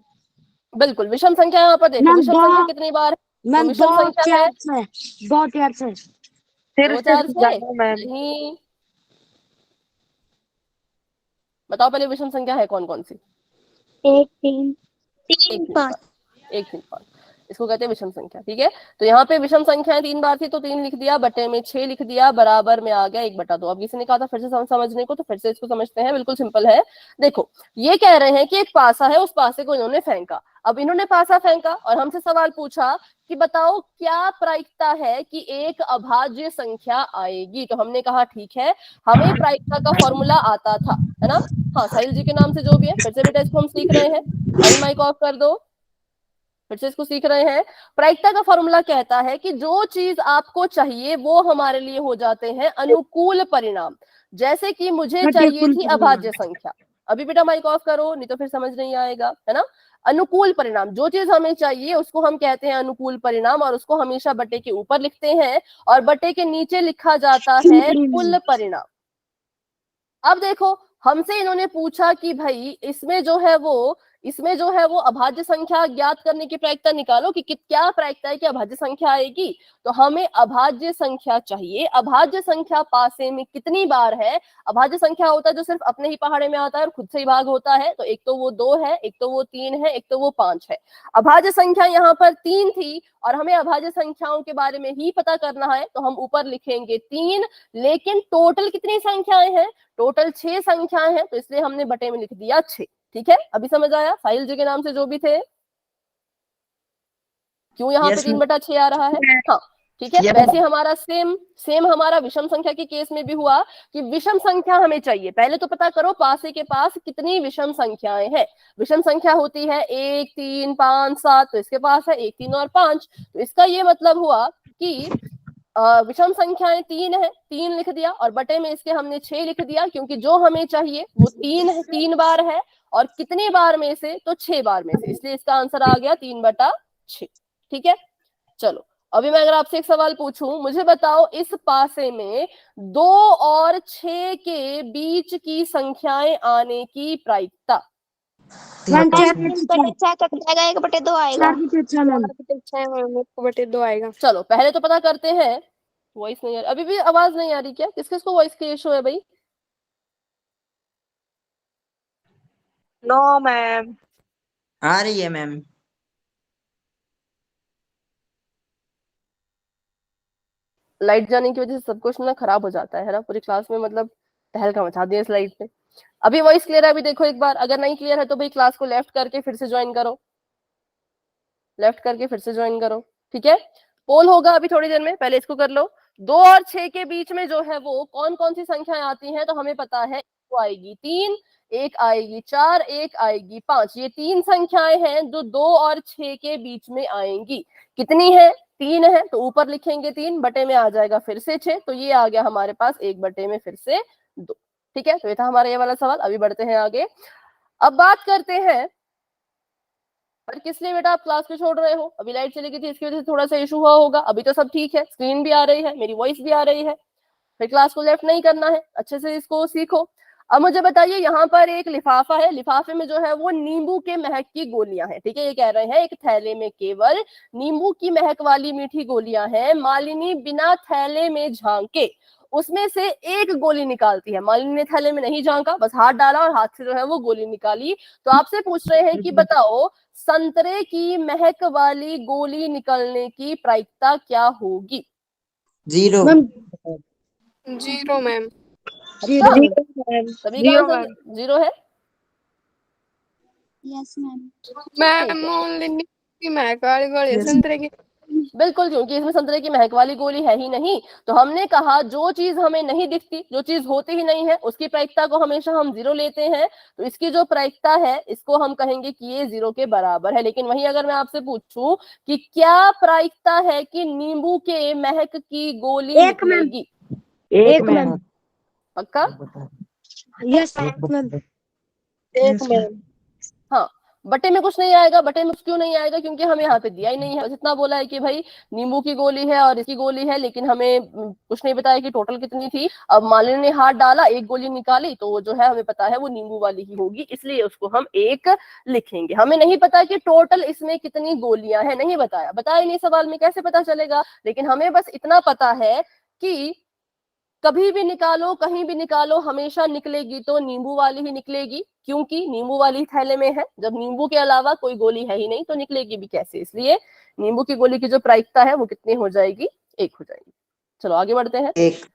बिल्कुल, विषम संख्या यहाँ पर देखो, मैम विषम 2 संख्या कितनी बार है? तो मैम विषम 2 संख्या है 4 6 2 4 6। फिर 2 से 4 6 समझाना मैम। नहीं, बताओ पहले विषम संख्या है कौन कौन सी? 1 3 1 3 3 5। 5 1 3 5, इसको कहते हैं विषम संख्या। ठीक है, तो यहाँ पे विषम संख्याएं 3 बार थी, तो 3 लिख दिया, बटे में 6 लिख दिया, बराबर में आ गया 1/2। अब किसी ने कहा था फिर से समझने को, तो फिर से इसको समझते हैं, बिल्कुल सिंपल है। देखो ये कह रहे हैं कि एक पासा है, उस पासे को इन्होंने फेंका। अब इन्होंने पासा फेंका और हमसे सवाल पूछा कि बताओ क्या प्रायिकता है कि एक अभाज्य संख्या आएगी। तो हमने कहा ठीक है, हमें प्रायिकता का फॉर्मूला आता था, है ना? हाँ साहिल जी के नाम से जो भी है, फिर से बेटा इसको हम सीख रहे हैं। साहिल माइक ऑफ कर दो, फिर से इसको सीख रहे हैं। प्रायिकता का फॉर्मूला कहता है कि जो चीज आपको चाहिए वो हमारे लिए हो जाते हैं अनुकूल परिणाम। जैसे कि मुझे चाहिए थी अभाज्य संख्या। अभी बेटा माइक ऑफ करो, नहीं तो फिर समझ नहीं आएगा, है ना? अनुकूल परिणाम, जो चीज हमें चाहिए उसको हम कहते हैं अनुकूल परिणाम, और उसको हमेशा बटे के ऊपर लिखते हैं और बटे के नीचे लिखा जाता है कुल परिणाम। अब देखो हमसे इन्होंने पूछा कि भाई इसमें जो है वो अभाज्य संख्या ज्ञात करने की प्रायिकता निकालो कि क्या प्रायिकता है कि अभाज्य संख्या आएगी। तो हमें अभाज्य संख्या चाहिए। अभाज्य संख्या पासे में कितनी बार है? अभाज्य संख्या होता है जो सिर्फ अपने ही पहाड़े में आता है और खुद से ही भाग होता है। तो एक तो वो 2 है, एक तो वो 3 है, एक तो वो 5 है। अभाज्य संख्या यहाँ पर 3 थी और हमें अभाज्य संख्याओं के बारे में ही पता करना है, तो हम ऊपर लिखेंगे 3। लेकिन टोटल कितनी संख्याएं हैं? टोटल 6 संख्याएं हैं, तो इसलिए हमने बटे में लिख दिया 6। ठीक है, अभी समझ आया? साहिल जी के नाम से जो भी थे, क्यों यहाँ पे 3/6 आ रहा है? हाँ ठीक है, वैसे हमारा सेम हमारा विषम संख्या के केस में भी हुआ कि विषम संख्या हमें चाहिए। पहले तो पता करो पासे के पास कितनी विषम संख्याएं हैं। विषम संख्या होती है 1 3 5 7, तो इसके पास है 1 3 और 5। तो इसका ये मतलब हुआ कि विषम संख्याएं 3 है, 3 लिख दिया और बटे में इसके हमने 6 लिख दिया, क्योंकि जो हमें चाहिए वो 3 बार है और कितनी बार में से? तो 6 बार में से, इसलिए इसका आंसर आ गया 3/6। ठीक है, चलो अभी मैं अगर आपसे एक सवाल पूछूं, मुझे बताओ इस पासे में 2 और 6 के बीच की संख्याएं आने की प्रायिकता। मैम 3/6 कट जाएगा, 1/2 आएगा। 4/6 मैम। 1/2 आएगा। चलो पहले तो पता करते हैं। वॉइस नहीं आ रही, अभी भी आवाज नहीं आ रही क्या? किस किस को वॉइस की इशू है भाई? No ma'am. आ रही है मैम। लाइट जाने की वजह से सब कुछ ना खराब हो जाता है ना, पूरी क्लास में मतलब तहलका मचा दिया इस लाइट ने। अभी वॉइस क्लियर है? अभी देखो एक बार, अगर नहीं क्लियर है तो भाई क्लास को लेफ्ट करके फिर से ज्वाइन करो, लेफ्ट करके फिर से ज्वाइन करो, ठीक है। पोल होगा अभी थोड़ी देर में, पहले इसको कर लो। 2 और 6 के बीच में जो है वो कौन कौन सी संख्याएं आती हैं, तो हमें पता है वो आएगी 3, एक आएगी 4, एक आएगी 5। ये 3 संख्याएं हैं जो 2 और 6 के बीच में आएंगी। कितनी है? 3 है, तो ऊपर लिखेंगे 3, बटे में आ जाएगा फिर से 6, तो ये आ गया हमारे पास 1 बटे में फिर से 2। ठीक है, तो ये था हमारा ये वाला सवाल। अभी बढ़ते हैं आगे। अब बात करते हैं, पर किस लिए बेटा आप क्लास में छोड़ रहे हो? अभी लाइट चली गई थी, इसकी वजह से थोड़ा सा इशू हुआ होगा। अभी तो सब ठीक है, स्क्रीन भी आ रही है, मेरी वॉइस भी आ रही है। फिर क्लास को लेफ्ट नहीं करना है, अच्छे से इसको सीखो। अब मुझे बताइए, यहाँ पर एक लिफाफा है, लिफाफे में जो है वो नींबू के महक की गोलियां हैं। ठीक है, ये कह रहे हैं एक थैले में केवल नींबू की महक वाली मीठी गोलियां हैं। मालिनी बिना थैले में झांके उसमें से एक गोली निकालती है। मालिनी ने थैले में नहीं झांका, बस हाथ डाला और हाथ से जो है वो गोली निकाली। तो आपसे पूछ रहे हैं कि बताओ संतरे की महक वाली गोली निकलने की प्रायिकता क्या होगी? 0। 0 मैम। अच्छा, जीरो मैम। सभी का आंसर 0 है। Yes ma'am. मैम ओनली की महक वाली गोली संतरे की। बिल्कुल, क्योंकि इसमें संतरे की महक वाली गोली है ही नहीं। तो हमने कहा जो चीज हमें नहीं दिखती, जो चीज होती ही नहीं है, उसकी प्रायिकता को हमेशा हम 0 लेते हैं। तो इसकी जो प्रायिकता है इसको हम कहेंगे कि ये 0 के बराबर है। लेकिन वहीं अगर मैं आपसे पूछूं कि क्या प्रायिकता है कि नींबू के महक की गोली निकलेगी? 1 मैम। पक्का? Yes ma'am. 1 मैम। हाँ, बटे में कुछ नहीं आएगा। बटे में क्यों नहीं आएगा? क्योंकि हमें यहाँ पे दिया ही नहीं है। बस इतना बोला है कि भाई नींबू की गोली है और इसकी गोली है, लेकिन हमें कुछ नहीं बताया कि टोटल कितनी थी। अब मालिनी ने हाथ डाला, एक गोली निकाली, तो वो जो है हमें पता है वो नींबू वाली ही होगी, इसलिए उसको हम 1 लिखेंगे। हमें नहीं पता कि टोटल इसमें कितनी गोलियां हैं, नहीं बताया। बताया नहीं सवाल में, कैसे पता चलेगा? लेकिन हमें बस इतना पता है कि कभी भी निकालो, कहीं भी निकालो, हमेशा निकलेगी तो नींबू वाली ही निकलेगी, क्योंकि नींबू वाली थैले में है। जब नींबू के अलावा कोई गोली है ही नहीं तो निकलेगी भी कैसे? इसलिए नींबू की गोली की जो प्रायिकता है वो कितनी हो जाएगी? 1 हो जाएगी। चलो आगे बढ़ते हैं। 1।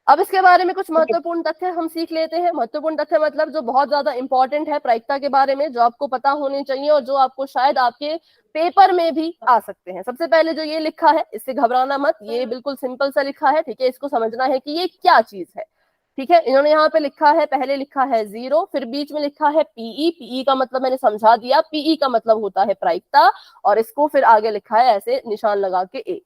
अब इसके बारे में कुछ महत्वपूर्ण तथ्य हम सीख लेते हैं। महत्वपूर्ण तथ्य मतलब जो बहुत ज्यादा इंपॉर्टेंट है प्रायिकता के बारे में, जो आपको पता होने चाहिए और जो आपको शायद आपके पेपर में भी आ सकते हैं। सबसे पहले जो ये लिखा है, इससे घबराना मत, ये बिल्कुल सिंपल सा लिखा है। ठीक है, इसको समझना है कि ये क्या चीज है। ठीक है, इन्होंने यहाँ पे लिखा है, पहले लिखा है 0, फिर बीच में लिखा है पीई। पीई का मतलब मैंने समझा दिया, पीई का मतलब होता है प्रायिकता, और इसको फिर आगे लिखा है ऐसे निशान लगा के 1।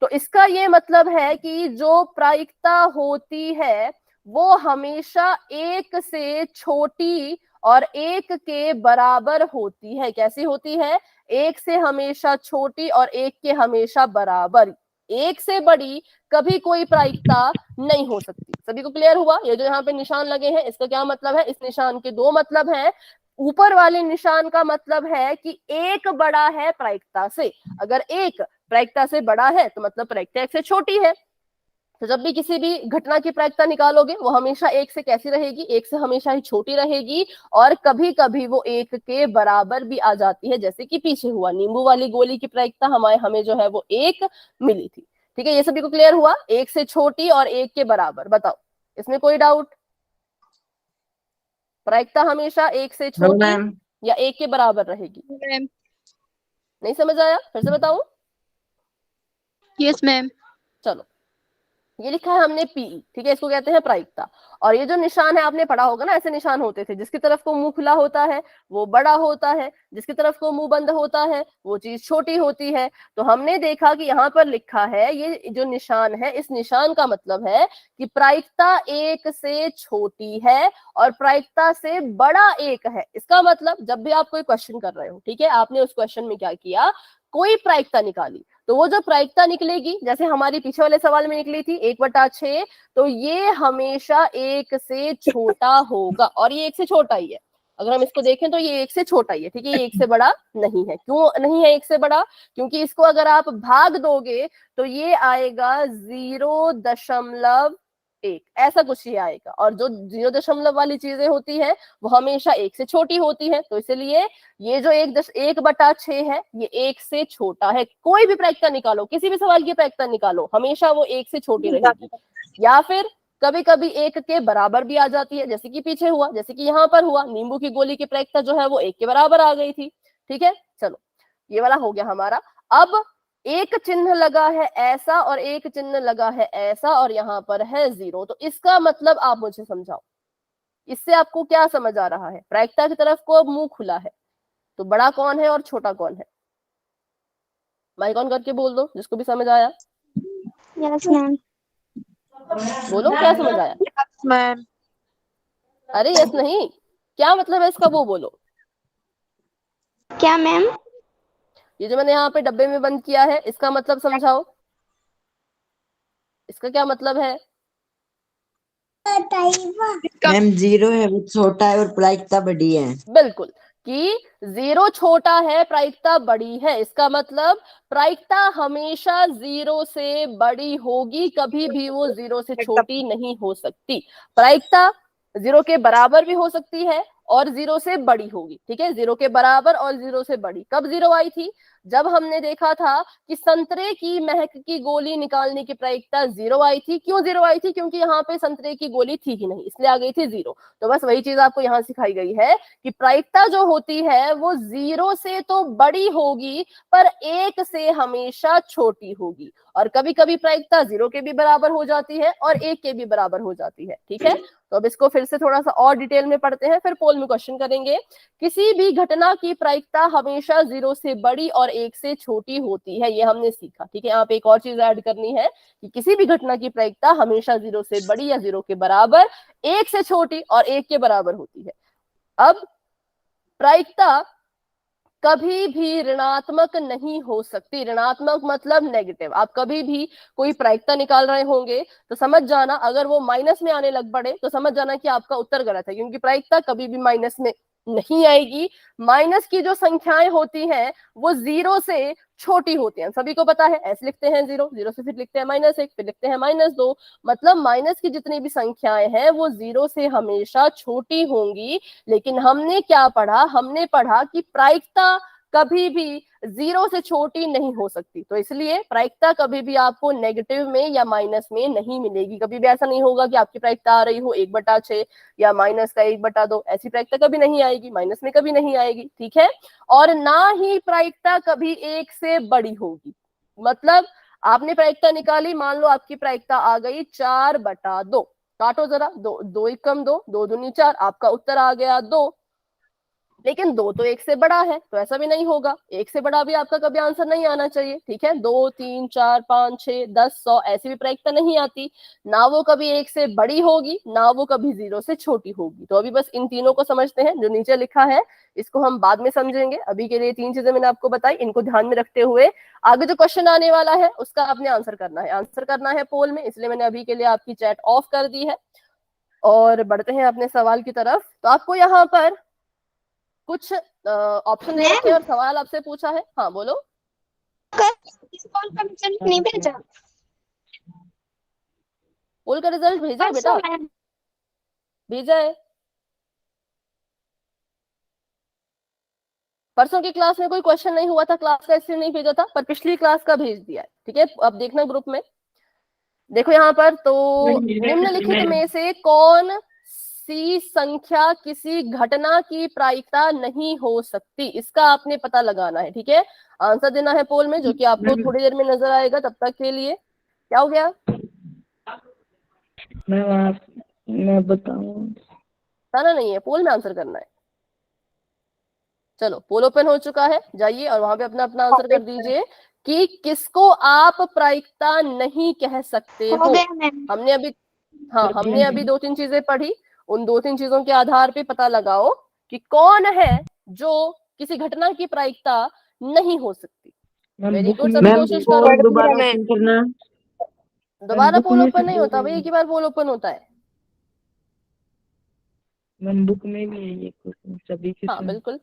तो इसका ये मतलब है कि जो प्रायिकता होती है वो हमेशा 1 से छोटी और 1 के बराबर होती है। कैसी होती है? 1 से हमेशा छोटी और 1 के हमेशा बराबर। 1 से बड़ी कभी कोई प्रायिकता नहीं हो सकती। सभी को क्लियर हुआ? ये जो यहाँ पे निशान लगे हैं, इसका क्या मतलब है? इस निशान के 2 मतलब हैं। ऊपर वाले निशान का मतलब है कि 1 बड़ा है प्रायिकता से। अगर 1 प्रायिकता से बड़ा है तो मतलब प्रायिकता 1 से छोटी है। तो जब भी किसी भी घटना की प्रायिकता निकालोगे वो हमेशा 1 से कैसी रहेगी? 1 से हमेशा ही छोटी रहेगी, और कभी कभी वो 1 के बराबर भी आ जाती है, जैसे कि पीछे हुआ नींबू वाली गोली की प्रायिकता हमें जो है वो 1 मिली थी। ठीक है, ये सभी को क्लियर हुआ? 1 से छोटी और 1 के बराबर। बताओ, इसमें कोई डाउट? प्रायिकता हमेशा 1 से नो छोटी मैम। या 1 के बराबर रहेगी? मैम। नहीं समझ आया? फिर से बताऊं? Yes ma'am. चलो, ये लिखा है हमने पीई। ठीक है, इसको कहते हैं प्रायिकता। और ये जो निशान है आपने पढ़ा होगा ना, ऐसे निशान होते थे, जिसकी तरफ को मुंह खुला होता है वो बड़ा होता है, जिसकी तरफ को मुंह बंद होता है वो चीज छोटी होती है। तो हमने देखा कि यहाँ पर लिखा है, ये जो निशान है, इस निशान का मतलब है कि प्रायिकता 1 से छोटी है और प्रायिकता से बड़ा 1 है। इसका मतलब जब भी आप कोई क्वेश्चन कर रहे हो, ठीक है, आपने उस क्वेश्चन में क्या किया? कोई प्रायिकता निकाली, तो वो जो प्रायिकता निकलेगी, जैसे हमारी पीछे वाले सवाल में निकली थी 1/6, तो ये हमेशा 1 से छोटा होगा, और ये 1 से छोटा ही है। अगर हम इसको देखें तो ये 1 से छोटा ही है। ठीक है, ये 1 से बड़ा नहीं है। क्यों नहीं है 1 से बड़ा? क्योंकि इसको अगर आप भाग दोगे तो ये आएगा 0.0 1, ऐसा कुछ ही आएगा। और जो 0 दशमलव वाली चीजें होती है वो हमेशा 1 से छोटी होती है, तो इसलिए ये जो 1/6 है ये 1 से छोटा है। कोई भी प्रायिकता निकालो, किसी भी सवाल की प्रायिकता निकालो, हमेशा वो 1 से छोटी रहेगी। या फिर कभी कभी 1 के बराबर भी आ जाती है, जैसे कि पीछे हुआ, जैसे कि यहाँ पर हुआ, नींबू की गोली की प्रायिकता जो है वो 1 के बराबर आ गई थी। ठीक है, चलो ये वाला हो गया हमारा। अब एक चिन्ह लगा है ऐसा और एक चिन्ह लगा है ऐसा और यहाँ पर है 0, तो इसका मतलब आप मुझे समझाओ, इससे आपको क्या समझ आ रहा है? प्रायिकता की तरफ को अब मुंह खुला है, तो बड़ा कौन है और छोटा कौन है? माइक ऑन करके बोल दो जिसको भी समझ आया। Yes ma'am. बोलो क्या समझ आया? मैम। अरे यस नहीं, क्या मतलब है इसका वो बोलो। क्या मैम? ये जो मैंने यहाँ पे डब्बे में बंद किया है इसका मतलब समझाओ, इसका क्या मतलब है? मैम 0 है, वो छोटा है और प्रायिकता बड़ी है। बिल्कुल, कि 0 छोटा है, प्रायिकता बड़ी है, इसका मतलब प्रायिकता हमेशा 0 से बड़ी होगी, कभी भी वो 0 से छोटी नहीं हो सकती। प्रायिकता 0 के बराबर भी हो सकती है और 0 से बड़ी होगी। ठीक है, 0 के बराबर और 0 से बड़ी। कब 0 आई थी? जब हमने देखा था कि संतरे की महक की गोली निकालने की प्रायिकता 0 आई थी। क्यों 0 आई थी? क्योंकि यहाँ पे संतरे की गोली थी ही नहीं, इसलिए आ गई थी 0। तो बस वही चीज आपको यहाँ सिखाई गई है कि प्रायिकता जो होती है वो 0 से तो बड़ी होगी पर 1 से हमेशा छोटी होगी। और कभी कभी प्रायिकता 0 के भी बराबर हो जाती है और 1 के भी बराबर हो जाती है। ठीक है, तो अब इसको फिर से थोड़ा सा और डिटेल में पढ़ते हैं, फिर पोल में क्वेश्चन करेंगे। किसी भी घटना की प्रायिकता हमेशा 0 से बड़ी और 1 से छोटी होती है, ये हमने सीखा। ठीक है, यहाँ पे एक और चीज ऐड करनी है कि किसी भी घटना की प्रायिकता हमेशा 0 से बड़ी या 0 के बराबर, 1 से छोटी और 1 के बराबर होती है। अब प्रायिकता कभी भी ऋणात्मक नहीं हो सकती। ऋणात्मक मतलब नेगेटिव। आप कभी भी कोई प्रायिकता निकाल रहे होंगे तो समझ जाना, अगर वो माइनस में आने लग पड़े तो समझ जाना कि आपका उत्तर गलत है, क्योंकि प्रायिकता कभी भी माइनस में नहीं आएगी। माइनस की जो संख्याएं होती हैं वो 0 से छोटी होती हैं, सभी को पता है। ऐसे लिखते हैं 0, 0 से फिर लिखते हैं -1, फिर लिखते हैं -2, मतलब माइनस की जितनी भी संख्याएं हैं वो 0 से हमेशा छोटी होंगी। लेकिन हमने क्या पढ़ा? हमने पढ़ा कि प्रायिकता कभी भी 0 से छोटी नहीं हो सकती, तो इसलिए प्रायिकता कभी भी आपको नेगेटिव में या माइनस में नहीं मिलेगी। कभी भी ऐसा नहीं होगा कि आपकी प्रायिकता आ रही हो 1/6 या माइनस का 1/2, ऐसी प्रायिकता कभी नहीं आएगी, माइनस में कभी नहीं आएगी। ठीक है, और ना ही प्रायिकता कभी 1 से बड़ी होगी। मतलब आपने प्रायिकता निकाली, मान लो आपकी प्रायिकता आ गई 4/2, काटो जरा, 2 2 1 कम 2, 2 दूनी 4, आपका उत्तर आ गया 2। लेकिन 2 तो 1 से बड़ा है, तो ऐसा भी नहीं होगा। 1 से बड़ा भी आपका कभी आंसर नहीं आना चाहिए। ठीक है, 2 3 4 5 6 10 100 ऐसी भी प्रायिकता नहीं आती, ना वो कभी 1 से बड़ी होगी, ना वो कभी 0 से छोटी होगी। तो अभी बस इन तीनों को समझते हैं, जो नीचे लिखा है इसको हम बाद में समझेंगे। अभी के लिए 3 चीजें मैंने आपको बताई, इनको ध्यान में रखते हुए आगे जो क्वेश्चन आने वाला है उसका आपने आंसर करना है। आंसर करना है पोल में, इसलिए मैंने अभी के लिए आपकी चैट ऑफ कर दी है। और बढ़ते हैं अपने सवाल की तरफ। तो आपको यहाँ पर कुछ ऑप्शन दे रखे हैं और सवाल आपसे पूछा है। हाँ बोलो। इस कॉल का रिजल्ट नहीं भेजा? पोल का रिजल्ट भेजा है बेटा? परसों मैम। भेजा है। परसों की क्लास में कोई क्वेश्चन नहीं हुआ था, क्लास का इसलिए नहीं भेजा था, पर पिछली क्लास का भेज दिया है। ठीक है, अब देखना ग्रुप में। देखो यहाँ पर, तो निम्नलिखित में से कौन सी संख्या किसी घटना की प्रायिकता नहीं हो सकती, इसका आपने पता लगाना है। ठीक है, आंसर देना है पोल में, जो कि आपको थोड़ी देर में नजर आएगा। तब तक के लिए क्या हो गया? मैं बताऊं? बताना नहीं है, पोल में आंसर करना है। चलो, पोल ओपन हो चुका है, जाइए और वहां पे अपना अपना आंसर कर दीजिए कि किसको आप प्रायिकता नहीं कह सकते हो हो। गया मैम। हमने अभी 2-3 चीजें पढ़ी, उन 2-3 चीजों के आधार पे पता लगाओ कि कौन है जो किसी घटना की प्रायिकता नहीं हो सकती। वेरी गुड, सभी कोशिश करो। दोबारा ओपन करना। दोबारा पोल ओपन नहीं होता भाई, एक ही बार पोल ओपन होता है। मैम बुक में भी है ये क्वेश्चन सभी के हाँ साथ। बिल्कुल,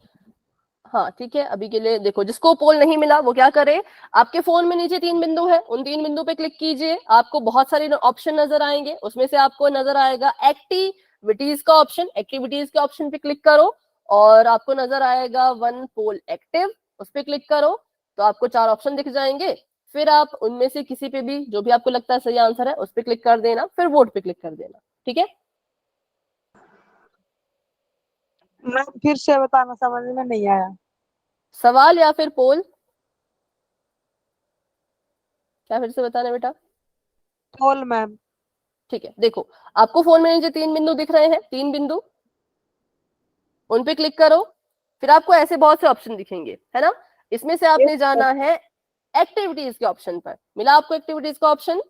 हाँ ठीक है, अभी के लिए देखो, जिसको पोल नहीं मिला वो क्या करे, आपके फोन में नीचे 3 बिंदु है, उन 3 बिंदु पे क्लिक कीजिए, आपको बहुत सारे ऑप्शन नजर आएंगे, उसमें से आपको नजर आएगा एक्टिविटीज का ऑप्शन, एक्टिविटीज के ऑप्शन पे क्लिक करो और आपको नजर आएगा वन पोल एक्टिव, उस पर क्लिक करो तो आपको 4 ऑप्शन दिख जाएंगे। फिर आप उनमें से किसी पे भी जो भी आपको लगता है सही आंसर है उस पर क्लिक कर देना, फिर वोट पे क्लिक कर देना। ठीक है, मैम फिर से बताना, समझ में नहीं आया। सवाल या फिर पोल, क्या फिर से बताना बेटा? पोल मैम। ठीक है, देखो आपको फोन में नीचे 3 बिंदु दिख रहे हैं, 3 बिंदु, उन पे क्लिक करो, फिर आपको ऐसे बहुत से ऑप्शन दिखेंगे, है ना, इसमें से आपने जाना है एक्टिविटीज के ऑप्शन पर। मिला आपको एक्टिविटीज का ऑप्शन?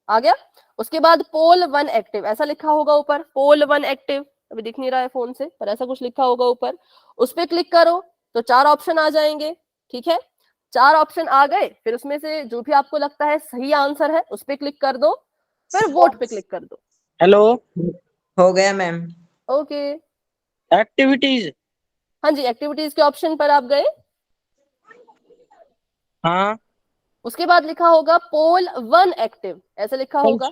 आ गया। उसके बाद पोल 1 एक्टिव ऐसा लिखा होगा ऊपर, पोल 1 एक्टिव, अभी दिख नहीं रहा है फोन से पर ऐसा कुछ लिखा होगा ऊपर, उस पर क्लिक करो तो 4 ऑप्शन आ जाएंगे। ठीक है, 4 ऑप्शन आ गए, फिर उसमें से जो भी आपको लगता है सही आंसर है उस पर क्लिक कर दो, फिर वोट पे क्लिक कर दो। हेलो, हो गया मैम। Okay, activities. हाँ जी, एक्टिविटीज के ऑप्शन पर आप गए, हाँ, उसके बाद लिखा होगा पोल 1 एक्टिव ऐसा लिखा होगा।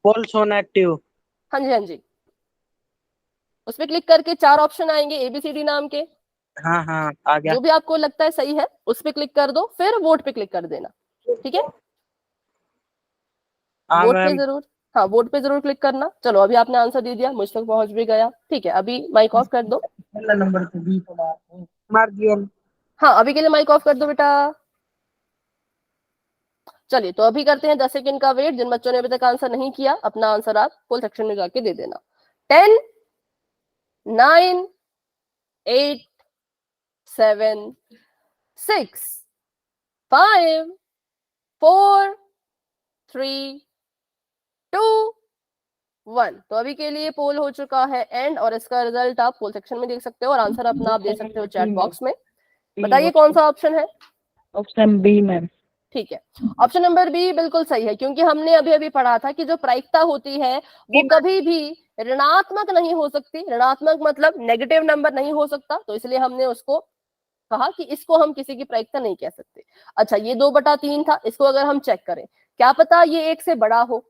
Polls on active. हाँ जी हाँ जी, उस पर क्लिक करके 4 ऑप्शन आएंगे ABCD नाम के, हाँ हाँ, आ गया। जो भी आपको लगता है सही है उस पर क्लिक कर दो, फिर वोट पे क्लिक कर देना। ठीक है, हाँ वोट पे मैम। जरूर, हाँ वोट पे जरूर क्लिक करना। चलो अभी आपने आंसर दे दिया, मुझ तक पहुंच भी गया। ठीक है, अभी माइक ऑफ कर दो। नंबर पे भी मार दिया। हाँ अभी के लिए माइक ऑफ कर दो बेटा। चलिए तो अभी करते हैं 10 सेकंड का वेट। जिन बच्चों ने अभी तक आंसर नहीं किया अपना आंसर आप पोल सेक्शन में जाके दे देना। 10 9 8 7 6 5 4 3 2 1। तो अभी के लिए पोल हो चुका है एंड, और इसका रिजल्ट आप पोल सेक्शन में देख सकते हो और आंसर अपना आप दे सकते हो चैट बॉक्स में। बताइए कौन सा ऑप्शन है? Option B ma'am. ठीक है, ऑप्शन नंबर बी बिल्कुल सही है, क्योंकि हमने अभी अभी पढ़ा था कि जो प्रायिकता होती है वो कभी भी ऋणात्मक नहीं हो सकती, ऋणात्मक मतलब नेगेटिव नंबर नहीं हो सकता, तो इसलिए हमने उसको कहा कि इसको हम किसी की प्रायिकता नहीं कह सकते। अच्छा, ये 2/3 था, इसको अगर हम चेक करें, क्या पता ये 1 से बड़ा हो,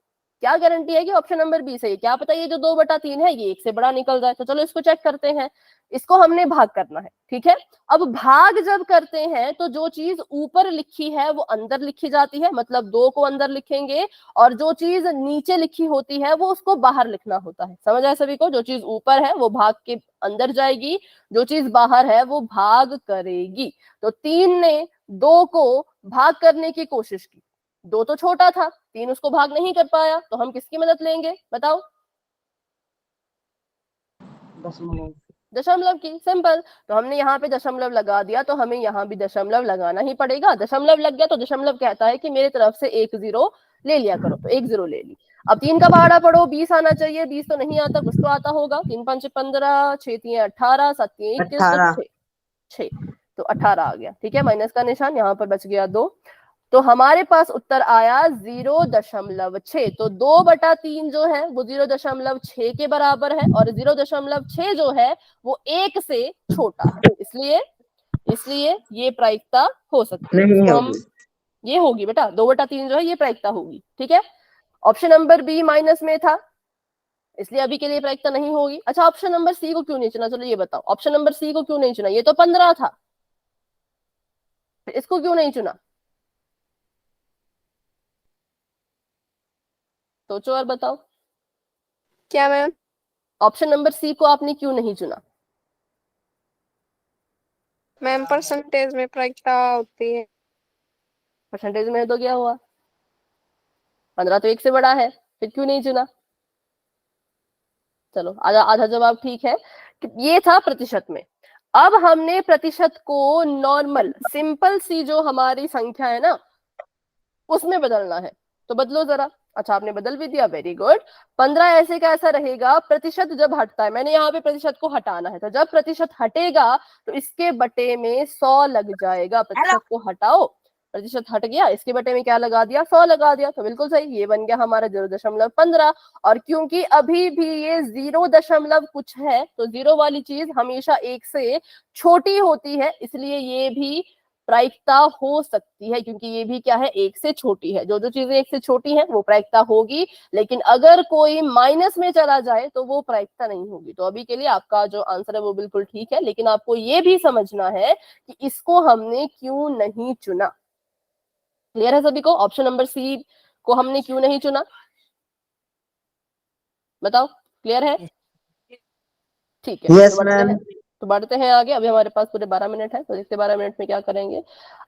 क्या गारंटी है कि ऑप्शन नंबर बी सही है? क्या पता ये जो 2/3 है ये 1 से बड़ा निकल जाए। तो चलो इसको चेक करते हैं, इसको हमने भाग करना है। ठीक है, अब भाग जब करते हैं तो जो चीज ऊपर लिखी है वो अंदर लिखी जाती है, मतलब 2 को अंदर लिखेंगे, और जो चीज नीचे लिखी होती है वो उसको बाहर लिखना होता है। समझ आया सभी को? जो चीज ऊपर है वो भाग के अंदर जाएगी, जो चीज बाहर है वो भाग करेगी। तो 3 ने 2 को भाग करने की कोशिश की, 2 तो छोटा था, 3 उसको भाग नहीं कर पाया, तो हम किसकी मदद लेंगे बताओ? दशमलव की। सिंपल, तो हमने यहाँ पे दशमलव लगा दिया, तो हमें यहाँ भी दशमलव लगाना ही पड़ेगा। दशमलव लग गया तो दशमलव कहता है कि मेरे तरफ से 1 0 ले लिया करो, तो 1 0 ले ली। अब 3 का पहाड़ा पढ़ो, 20 आना चाहिए, 20 तो नहीं आता, कुछ तो आता होगा। 3 5 15, 6 3 18, 7 3 21, 18। 6 तो 18 आ गया। ठीक है, माइनस का निशान, यहाँ पर बच गया 2, तो हमारे पास उत्तर आया 0.6। तो 2/3 जो है वो 0.6 के बराबर है, और 0.6 जो है वो 1 से छोटा है, इसलिए ये प्रायिकता हो सकती है। नहीं तो होगी। हम ये होगी बेटा, 2/3 जो है ये प्रायिकता होगी। ठीक है, ऑप्शन नंबर बी माइनस में था, इसलिए अभी के लिए प्रायिकता नहीं होगी। अच्छा, ऑप्शन नंबर सी को क्यों नहीं चुना? चलो ये बताओ, ऑप्शन नंबर सी को क्यों नहीं चुना? ये तो 15 था, इसको क्यों नहीं चुना? सोचो और बताओ। क्या मैम? ऑप्शन नंबर सी को आपने क्यों नहीं चुना? मैम परसेंटेज में प्रायिकता होती है। परसेंटेज में तो क्या हुआ, 15 तो 1 से बड़ा है, फिर क्यों नहीं चुना? चलो आधा आधा जवाब ठीक है, ये था प्रतिशत में। अब हमने प्रतिशत को नॉर्मल सिंपल सी जो हमारी संख्या है ना उसमें बदलना है, तो बदलो जरा। अच्छा, आपने बदल भी दिया, वेरी गुड। 15 ऐसे का ऐसा रहेगा, प्रतिशत जब हटता है, मैंने यहाँ पे प्रतिशत को हटाना है, तो जब प्रतिशत हटेगा तो इसके बटे में 100 लग जाएगा। प्रतिशत को हटाओ, प्रतिशत हट गया, इसके बटे में क्या लगा दिया, 100 लगा दिया, तो बिल्कुल सही, ये बन गया हमारा 0.15। और क्योंकि अभी भी ये 0 दशमलव कुछ है, तो 0 वाली चीज हमेशा 1 से छोटी होती है, इसलिए ये भी प्रायिकता हो सकती है, क्योंकि ये भी क्या है, 1 से छोटी है। जो जो चीजें 1 से छोटी हैं वो प्रायिकता होगी, लेकिन अगर कोई माइनस में चला जाए तो वो प्रायिकता नहीं होगी। तो अभी के लिए आपका जो आंसर है वो बिल्कुल ठीक है, लेकिन आपको ये भी समझना है कि इसको हमने क्यों नहीं चुना। क्लियर है सभी को? ऑप्शन नंबर सी को हमने क्यों नहीं चुना, बताओ, क्लियर है? ठीक है, यस तो बढ़ते मैम। हैं, तो बढ़ते हैं आगे। अभी हमारे पास पूरे 12 मिनट है, तो देखते 12 मिनट में क्या करेंगे।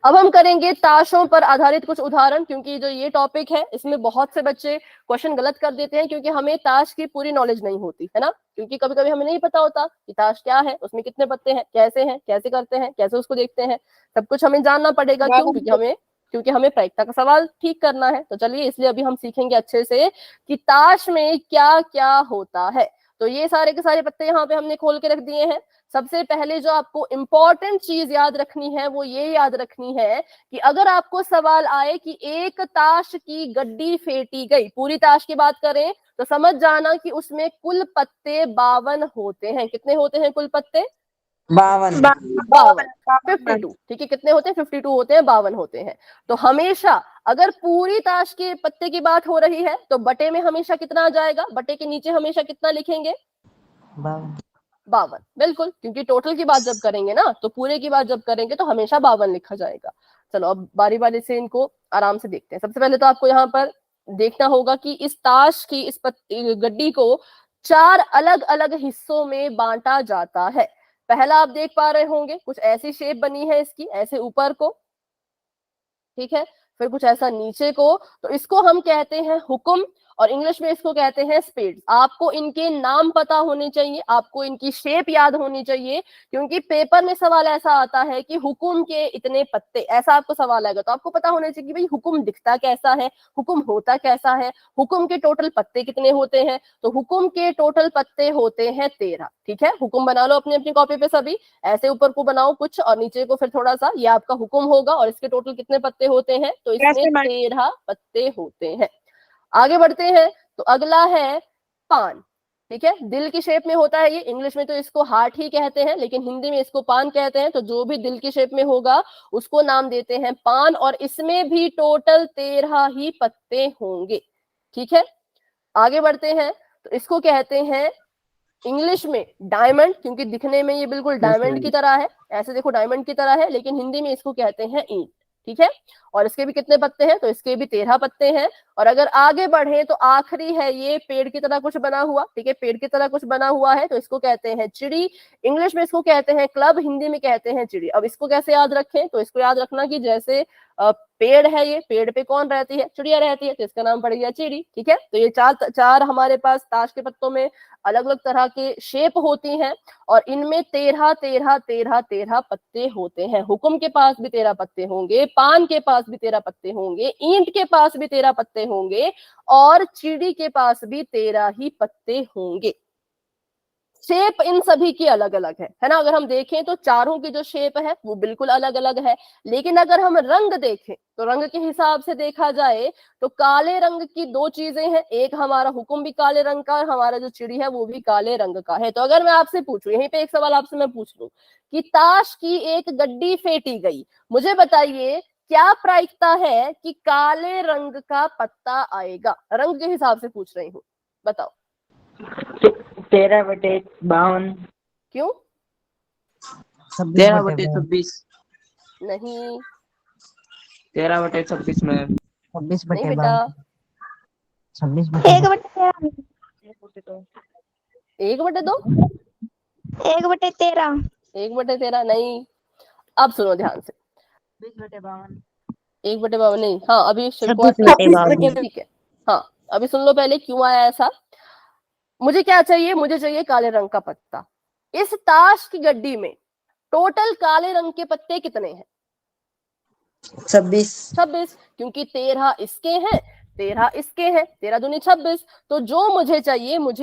अब हम करेंगे ताशों पर आधारित कुछ उदाहरण, क्योंकि जो ये टॉपिक है इसमें बहुत से बच्चे क्वेश्चन गलत कर देते हैं, क्योंकि हमें ताश की पूरी नॉलेज नहीं होती है ना, क्योंकि कभी कभी हमें नहीं पता होता कि ताश क्या है, उसमें कितने पत्ते हैं, कैसे करते हैं, कैसे उसको देखते हैं, सब कुछ हमें जानना पड़ेगा। क्यों? क्योंकि हमें प्रायिकता का सवाल ठीक करना है। तो चलिए, इसलिए अभी हम सीखेंगे अच्छे से कि ताश में क्या क्या होता है। तो ये सारे के सारे पत्ते यहाँ पे हमने खोल के रख दिए हैं। सबसे पहले जो आपको इंपॉर्टेंट चीज याद रखनी है वो ये याद रखनी है कि अगर आपको सवाल आए कि एक ताश की गड्डी फेंटी गई, पूरी ताश की बात करें तो समझ जाना कि उसमें कुल पत्ते 52 होते हैं। कितने होते हैं कुल पत्ते? 52। 52। ठीक है, कितने होते हैं? 52 होते हैं, 52 होते हैं। तो हमेशा अगर पूरी ताश के पत्ते की बात हो रही है तो बटे में हमेशा कितना आ जाएगा, बटे के नीचे हमेशा कितना लिखेंगे? 52। बिल्कुल, क्योंकि टोटल की बात जब करेंगे ना, तो पूरे की बात जब करेंगे तो हमेशा 52 लिखा जाएगा। चलो अब बारी बारी से इनको आराम से देखते हैं। सबसे पहले तो आपको यहाँ पर देखना होगा कि इस ताश की इस गड्डी को 4 अलग अलग हिस्सों में बांटा जाता है। पहला आप देख पा रहे होंगे, कुछ ऐसी शेप बनी है इसकी, ऐसे ऊपर को, ठीक है, फिर कुछ ऐसा नीचे को, तो इसको हम कहते हैं हुक्म, और इंग्लिश में इसको कहते हैं स्पेड्स। आपको इनके नाम पता होने चाहिए, आपको इनकी शेप याद होनी चाहिए, क्योंकि पेपर में सवाल ऐसा आता है कि हुक्म के इतने पत्ते, ऐसा आपको सवाल आएगा, तो आपको पता होना चाहिए कि भाई हुक्म दिखता कैसा है, हुक्म होता कैसा है, हुक्म के टोटल पत्ते कितने होते हैं। तो हुक्म के टोटल पत्ते होते हैं 13। ठीक है, हुक्म बना लो अपनी अपनी कॉपी पे सभी, ऐसे ऊपर को बनाओ कुछ और नीचे को फिर थोड़ा सा, ये आपका हुक्म होगा, और इसके टोटल कितने पत्ते होते हैं? तो इसमें 13 पत्ते होते हैं। आगे बढ़ते हैं, तो अगला है पान। ठीक है, दिल की शेप में होता है ये, इंग्लिश में तो इसको हार्ट ही कहते हैं, लेकिन हिंदी में इसको पान कहते हैं। तो जो भी दिल की शेप में होगा उसको नाम देते हैं पान, और इसमें भी टोटल 13 ही पत्ते होंगे। ठीक है, आगे बढ़ते हैं, तो इसको कहते हैं इंग्लिश में डायमंड, क्योंकि दिखने में ये बिल्कुल डायमंड की तरह है, ऐसे देखो डायमंड की तरह है, लेकिन हिंदी में इसको कहते हैं ईंट। ठीक है, और इसके भी कितने पत्ते हैं? तो इसके भी 13 पत्ते हैं। और अगर आगे बढ़े तो आखिरी है ये पेड़ की तरह कुछ बना हुआ। ठीक है, पेड़ की तरह कुछ बना हुआ है, तो इसको कहते हैं चिड़ी। इंग्लिश में इसको कहते हैं क्लब, हिंदी में कहते हैं चिड़ी। अब इसको कैसे याद रखें? तो इसको याद रखना कि जैसे पेड़ है, ये पेड़ पे कौन रहती है? चिड़िया रहती है, तो इसका नाम पड़ गया चिड़ी। ठीक है, तो ये चार हमारे पास ताश के पत्तों में अलग अलग तरह के शेप होती हैं, और इनमें 13 13 13 13 पत्ते होते हैं। हुक्म के पास भी 13 पत्ते होंगे, पान के पास भी 13 पत्ते होंगे, ईंट के पास भी 13 पत्ते होंगे, और चिड़ी के पास भी 13 ही पत्ते होंगे। शेप इन सभी की अलग अलग है ना। अगर हम देखें तो चारों की जो शेप है वो बिल्कुल अलग अलग है, लेकिन अगर हम रंग देखें तो रंग के हिसाब से देखा जाए तो काले रंग की 2 चीजें हैं, एक हमारा हुक्म भी काले रंग का, और हमारा जो चिड़ी है वो भी काले रंग का है। तो अगर मैं आपसे पूछूं, यहीं पे एक सवाल आपसे मैं पूछ लूं कि ताश की एक गड्डी फेंटी गई, मुझे बताइए क्या प्रायिकता है कि काले रंग का पत्ता आएगा? रंग के हिसाब से पूछ रही हूँ, बताओ। 13/52। क्यों? 13/26। नहीं 13/26 में। 26 नहीं बेटा, 26 1/13 1/2 1/13 1/13 नहीं। अब सुनो ध्यान से, 1/52 नहीं। हाँ, अभी शुरुआत 26/52। ठीक है, हाँ अभी सुन लो पहले क्यों आया ऐसा। मुझे क्या चाहिए? मुझे चाहिए काले रंग का पत्ता। इस ताश की गड्डी में टोटल काले रंग के पत्ते कितने हैं? 26, क्योंकि 13 इसके हैं, 13 इसके हैं, 13 दूनी 26। तो जो मुझे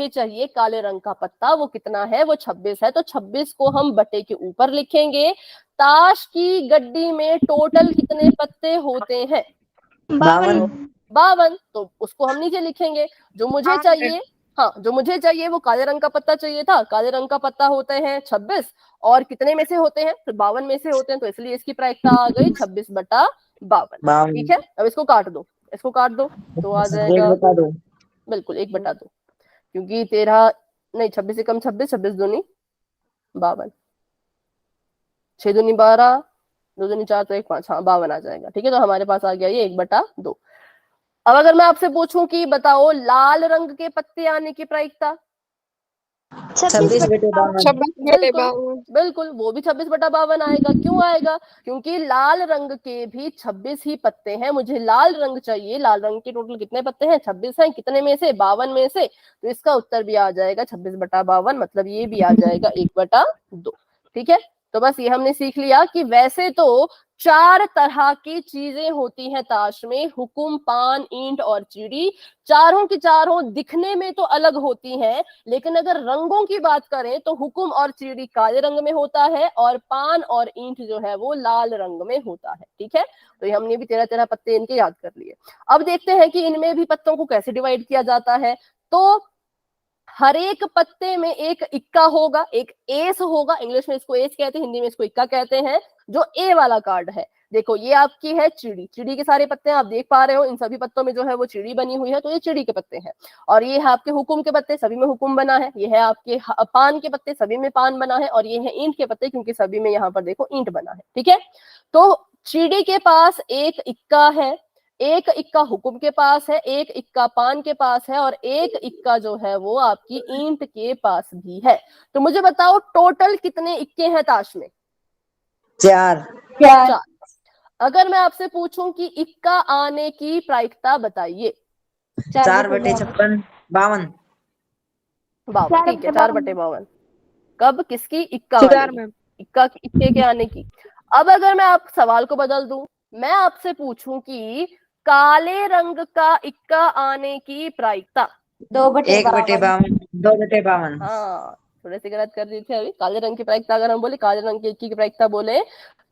चाहिए काले रंग का पत्ता, वो कितना है? वो 26 है। तो 26 को हम बटे के ऊपर लिखेंगे, ताश की गड्डी में टोटल कितने पत्ते होते हैं? 52। 52। तो उसको हम नीचे लिखेंगे। जो मुझे चाहिए, हाँ, जो मुझे चाहिए वो काले रंग का पत्ता चाहिए था। काले रंग का पत्ता होते हैं 26 और कितने में से होते हैं? तो 52 में से होते हैं, तो इसलिए इसकी प्रायिकता आ गई 26/52। ठीक है, अब इसको काट दो, इसको काट दो तो आ जाएगा 1/2। बिल्कुल 1/2, क्योंकि 13 नहीं 26 से कम 26, 26 दूनी 52, 6 दूनी 12, 2 दूनी 4 तो 1 5, हाँ 52 आ जाएगा। ठीक है, तो हमारे पास आ गया ये 1/2। अब अगर मैं आपसे पूछूं कि बताओ लाल रंग के पत्ते आने की प्रायिकता? 26/52। 26/52। बिल्कुल, वो भी 26/52 आएगा। क्यों आएगा? क्योंकि लाल रंग के भी 26 ही पत्ते हैं। मुझे लाल रंग चाहिए, लाल रंग के टोटल कितने पत्ते हैं? 26 हैं। कितने में से? 52 में से। तो इसका उत्तर भी आ जाएगा 26/52, मतलब ये भी आ जाएगा 1/2। ठीक है, तो बस ये हमने सीख लिया कि वैसे तो 4 तरह की चीजें होती हैं ताश में, हुकुम, पान, ईंट और चिड़ी। चारों की चारों दिखने में तो अलग होती हैं, लेकिन अगर रंगों की बात करें तो हुकुम और चिड़ी काले रंग में होता है और पान और ईंट जो है वो लाल रंग में होता है। ठीक है, तो ये हमने भी 13 पत्ते इनके याद कर लिए। अब देखते हैं कि इनमें भी पत्तों को कैसे डिवाइड किया जाता है। तो हर एक पत्ते में एक इक्का होगा, एक एस होगा। इंग्लिश में इसको एस कहते हैं, हिंदी में इसको इक्का कहते हैं। जो ए वाला कार्ड है, देखो ये आपकी है चिड़ी। चिड़ी के सारे पत्ते आप देख पा रहे हो, इन सभी पत्तों में जो है वो चिड़ी बनी हुई है, तो ये चिड़ी के पत्ते हैं। और ये है आपके हुकुम के पत्ते, सभी में हुकुम बना है। ये है आपके पान के पत्ते, सभी में पान बना है। और ये है ईंट के पत्ते, क्योंकि सभी में यहाँ पर देखो ईंट बना है। ठीक है, तो चिड़ी के पास एक इक्का है, एक इक्का हुकुम के पास है, एक इक्का पान के पास है और एक इक्का जो है वो आपकी ईंट के पास भी है। तो मुझे बताओ टोटल कितने इक्के हैं ताश में? 4। 4। अगर मैं आपसे पूछूं कि इक्का आने की प्रायिकता बताइए? 4/56। 52। 52। ठीक है, 4/52। कब? किसकी? इक्का चार वाले की, मैम। इक्के के आने की। अब अगर मैं आप सवाल को बदल दूं, मैं आपसे पूछूं कि काले रंग का इक्का आने की प्रायिकता? 1/52। 2/52। हाँ, थोड़े से गलत कर दी थी अभी। काले रंग की प्रायिकता अगर हम बोले, काले रंग की इक्की की प्रायिकता बोले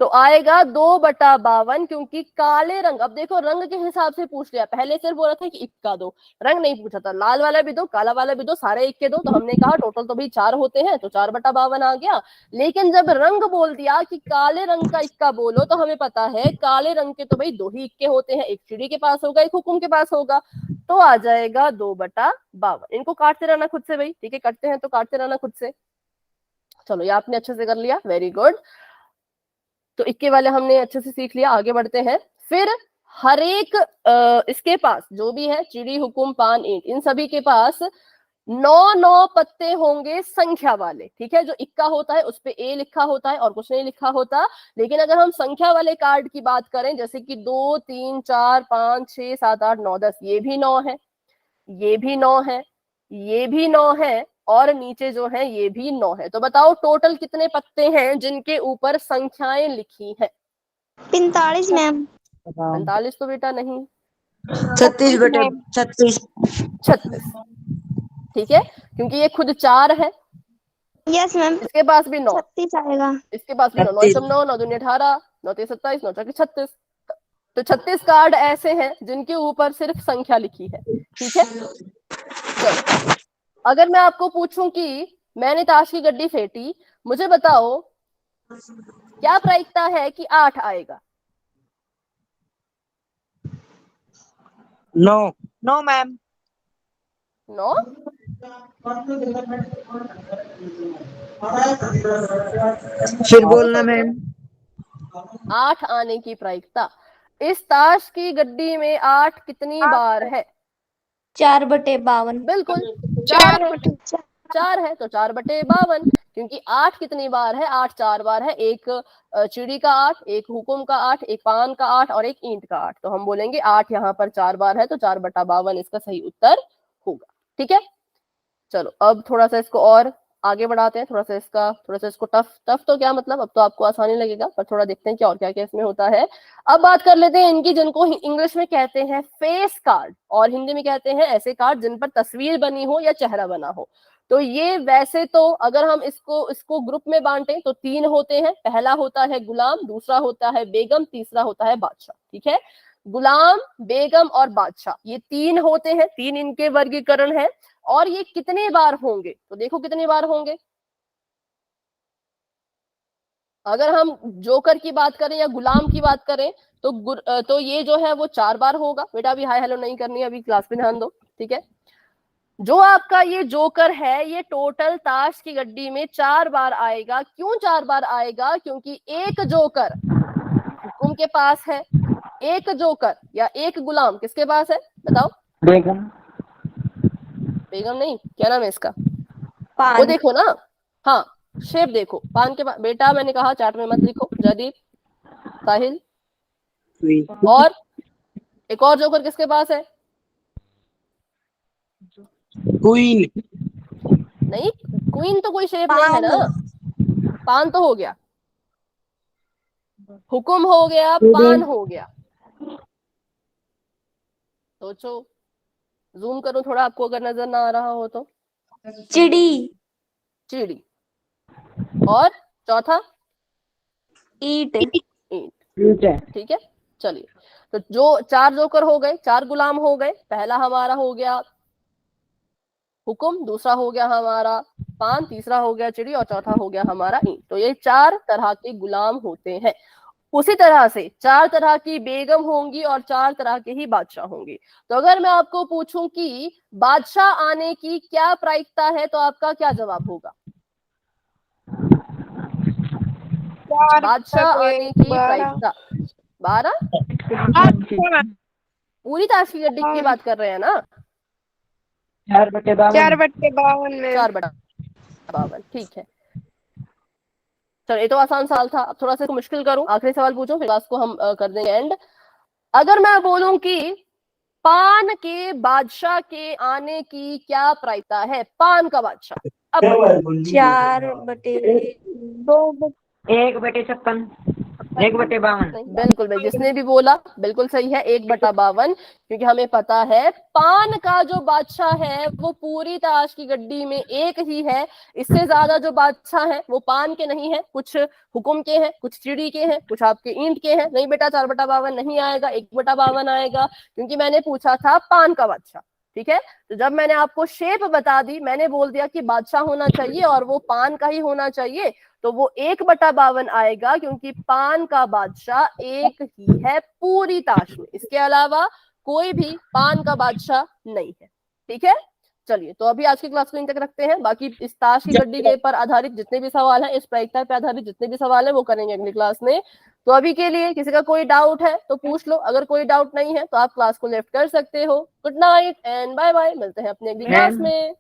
तो आएगा 2/52, क्योंकि काले रंग, अब देखो रंग के हिसाब से पूछ लिया। पहले सिर्फ बोला था कि इक्का दो, रंग नहीं पूछा था। लाल वाला भी दो, काला वाला भी दो, सारे इक्के दो। तो हमने कहा टोटल तो भाई 4 होते हैं, तो 4/52 आ गया। लेकिन जब रंग बोल दिया कि काले रंग का इक्का बोलो, तो हमें पता है काले रंग के तो भाई 2 ही इक्के होते हैं, एक चिड़ी के पास होगा, एक हुकुम के पास होगा। तो आ जाएगा 2/52। इनको काटते रहना खुद से भाई। ठीक है, कटते हैं तो काटते रहना खुद से। चलो, ये आपने अच्छे से कर लिया, वेरी गुड। तो इक्के वाले हमने अच्छे से सीख लिया। आगे बढ़ते हैं। फिर हर एक इसके पास जो भी है, चिड़ी, हुकुम, पान, ईंट, इन सभी के पास 9 पत्ते होंगे संख्या वाले। ठीक है, जो इक्का होता है उस पे ए लिखा होता है और कुछ नहीं लिखा होता। लेकिन अगर हम संख्या वाले कार्ड की बात करें, जैसे कि 2 3 4 5 6 7 8 9 10, ये भी 9 है, ये भी 9 है, ये भी 9 है और नीचे जो है ये भी 9 है। तो बताओ टोटल कितने पत्ते हैं जिनके ऊपर संख्याएं लिखी हैं? 45 मैम। 45 तो बेटा नहीं, 36/36। 36। ठीक है, क्योंकि ये खुद 4 है, यस मैम, इसके पास भी 9, 36 आएगा। इसके पास भी 9, 9 × 9, 9 दूनी 18, 9 3 27, 9 4 36। तो 36 कार्ड ऐसे हैं जिनके ऊपर सिर्फ संख्या लिखी है। ठीक है, चलो अगर मैं आपको पूछूं कि मैंने ताश की गड्डी फेंटी, मुझे बताओ क्या प्रायिकता है कि 8 आएगा? नो। No ma'am. 9? फिर बोलना मैम। 8 आने की प्रायिकता। इस ताश की गड्डी में 8 कितनी बार है? 4/52। बिल्कुल 4 है, 4 है तो 4/52। क्योंकि 8 कितनी बार है? 8 4 बार है। एक चिड़ी का 8, एक हुकुम का 8, एक पान का 8 और एक ईंट का 8। तो हम बोलेंगे 8 यहाँ पर 4 बार है, तो 4/52 इसका सही उत्तर होगा। ठीक है, चलो अब थोड़ा सा इसको और आगे बढ़ाते हैं, थोड़ा सा इसको टफ तो क्या मतलब, अब तो आपको आसानी लगेगा, पर थोड़ा देखते हैं क्या और क्या क्या इसमें होता है। अब बात कर लेते हैं इनकी, जिनको इंग्लिश में कहते हैं फेस कार्ड और हिंदी में कहते हैं ऐसे कार्ड जिन पर तस्वीर बनी हो या चेहरा बना हो। तो ये वैसे तो अगर हम इसको ग्रुप में बांटे तो 3 होते हैं। पहला होता है गुलाम, दूसरा होता है बेगम, तीसरा होता है बादशाह। ठीक है, गुलाम, बेगम और बादशाह, ये 3 होते हैं, 3 इनके वर्गीकरण है। और ये कितने बार होंगे, तो देखो कितने बार होंगे। अगर हम जोकर की बात करें या गुलाम की बात करें तो ये जो है वो 4 बार होगा। बेटा अभी हाय हेलो नहीं करनी, अभी क्लास पे ध्यान दो। ठीक है, जो आपका ये जोकर है ये टोटल ताश की गड्डी में 4 बार आएगा। क्यों 4 बार आएगा? क्योंकि एक जोकर हुकुम के पास है, एक जोकर या एक गुलाम किसके पास है बताओ? बेगम। बेगम नहीं, क्या नाम है इसका? वो देखो ना, हाँ शेप देखो, पान के पास। बेटा मैंने कहा चार्ट में मत लिखो। जयदीप, साहिल, और एक और जोकर किसके पास है? क्वीन। नहीं, क्वीन तो कोई शेप नहीं है ना। पान तो हो गया, हुकुम हो गया, पान हो गया। सोचो, जूम करो थोड़ा, आपको अगर नजर ना आ रहा हो तो। चिड़ी। और चौथा ईट। ठीक है, चलिए। तो जो 4 जोकर हो गए, 4 गुलाम हो गए। पहला हमारा हो गया हुकुम, दूसरा हो गया हमारा पान, तीसरा हो गया चिड़ी और चौथा हो गया हमारा ईंट। तो ये 4 तरह के गुलाम होते हैं। उसी तरह से 4 तरह की बेगम होंगी और 4 तरह के ही बादशाह होंगे। तो अगर मैं आपको पूछूं कि बादशाह आने की क्या प्रायिकता है तो आपका क्या जवाब होगा? बादशाह आने की प्रायिकता 12। पूरी ताश की गड्डी की बात कर रहे हैं ना? 4/52। 4/52 में 4/52, ठीक है। चलो ये तो आसान सवाल था। अब थोड़ा सा मुश्किल करूं, आखिरी सवाल पूछूं, फिर क्लास को हम कर देंगे एंड। अगर मैं बोलूं कि पान के बादशाह के आने की क्या प्रायिकता है? पान का बादशाह अब 4/2। 1/56। 1/52। बिल्कुल भाई, जिसने भी बोला बिल्कुल सही है, 1/52। क्योंकि हमें पता है पान का जो बादशाह है वो पूरी ताश की गड्डी में एक ही है। इससे ज्यादा जो बादशाह है वो पान के नहीं है, कुछ हुकुम के हैं, कुछ चिड़ी के हैं, कुछ आपके ईंट के हैं। नहीं बेटा 4/52 नहीं आएगा, 1/52 आएगा, क्योंकि मैंने पूछा था पान का बादशाह। ठीक है, तो जब मैंने आपको शेप बता दी, मैंने बोल दिया कि बादशाह होना चाहिए और वो पान का ही होना चाहिए, तो वो 1/52 आएगा, क्योंकि पान का बादशाह एक ही है पूरी ताश में। इसके अलावा कोई भी पान का बादशाह नहीं है। ठीक है, चलिए तो अभी आज की क्लास को यहीं तक रखते हैं। बाकी इस ताश की गड्डी के पर आधारित जितने भी सवाल हैं, इस प्रायिकता पर आधारित जितने भी सवाल हैं वो करेंगे अगली क्लास में। तो अभी के लिए किसी का कोई डाउट है तो पूछ लो, अगर कोई डाउट नहीं है तो आप क्लास को लेफ्ट कर सकते हो। Good night and bye bye, मिलते हैं अपनी अगली क्लास में।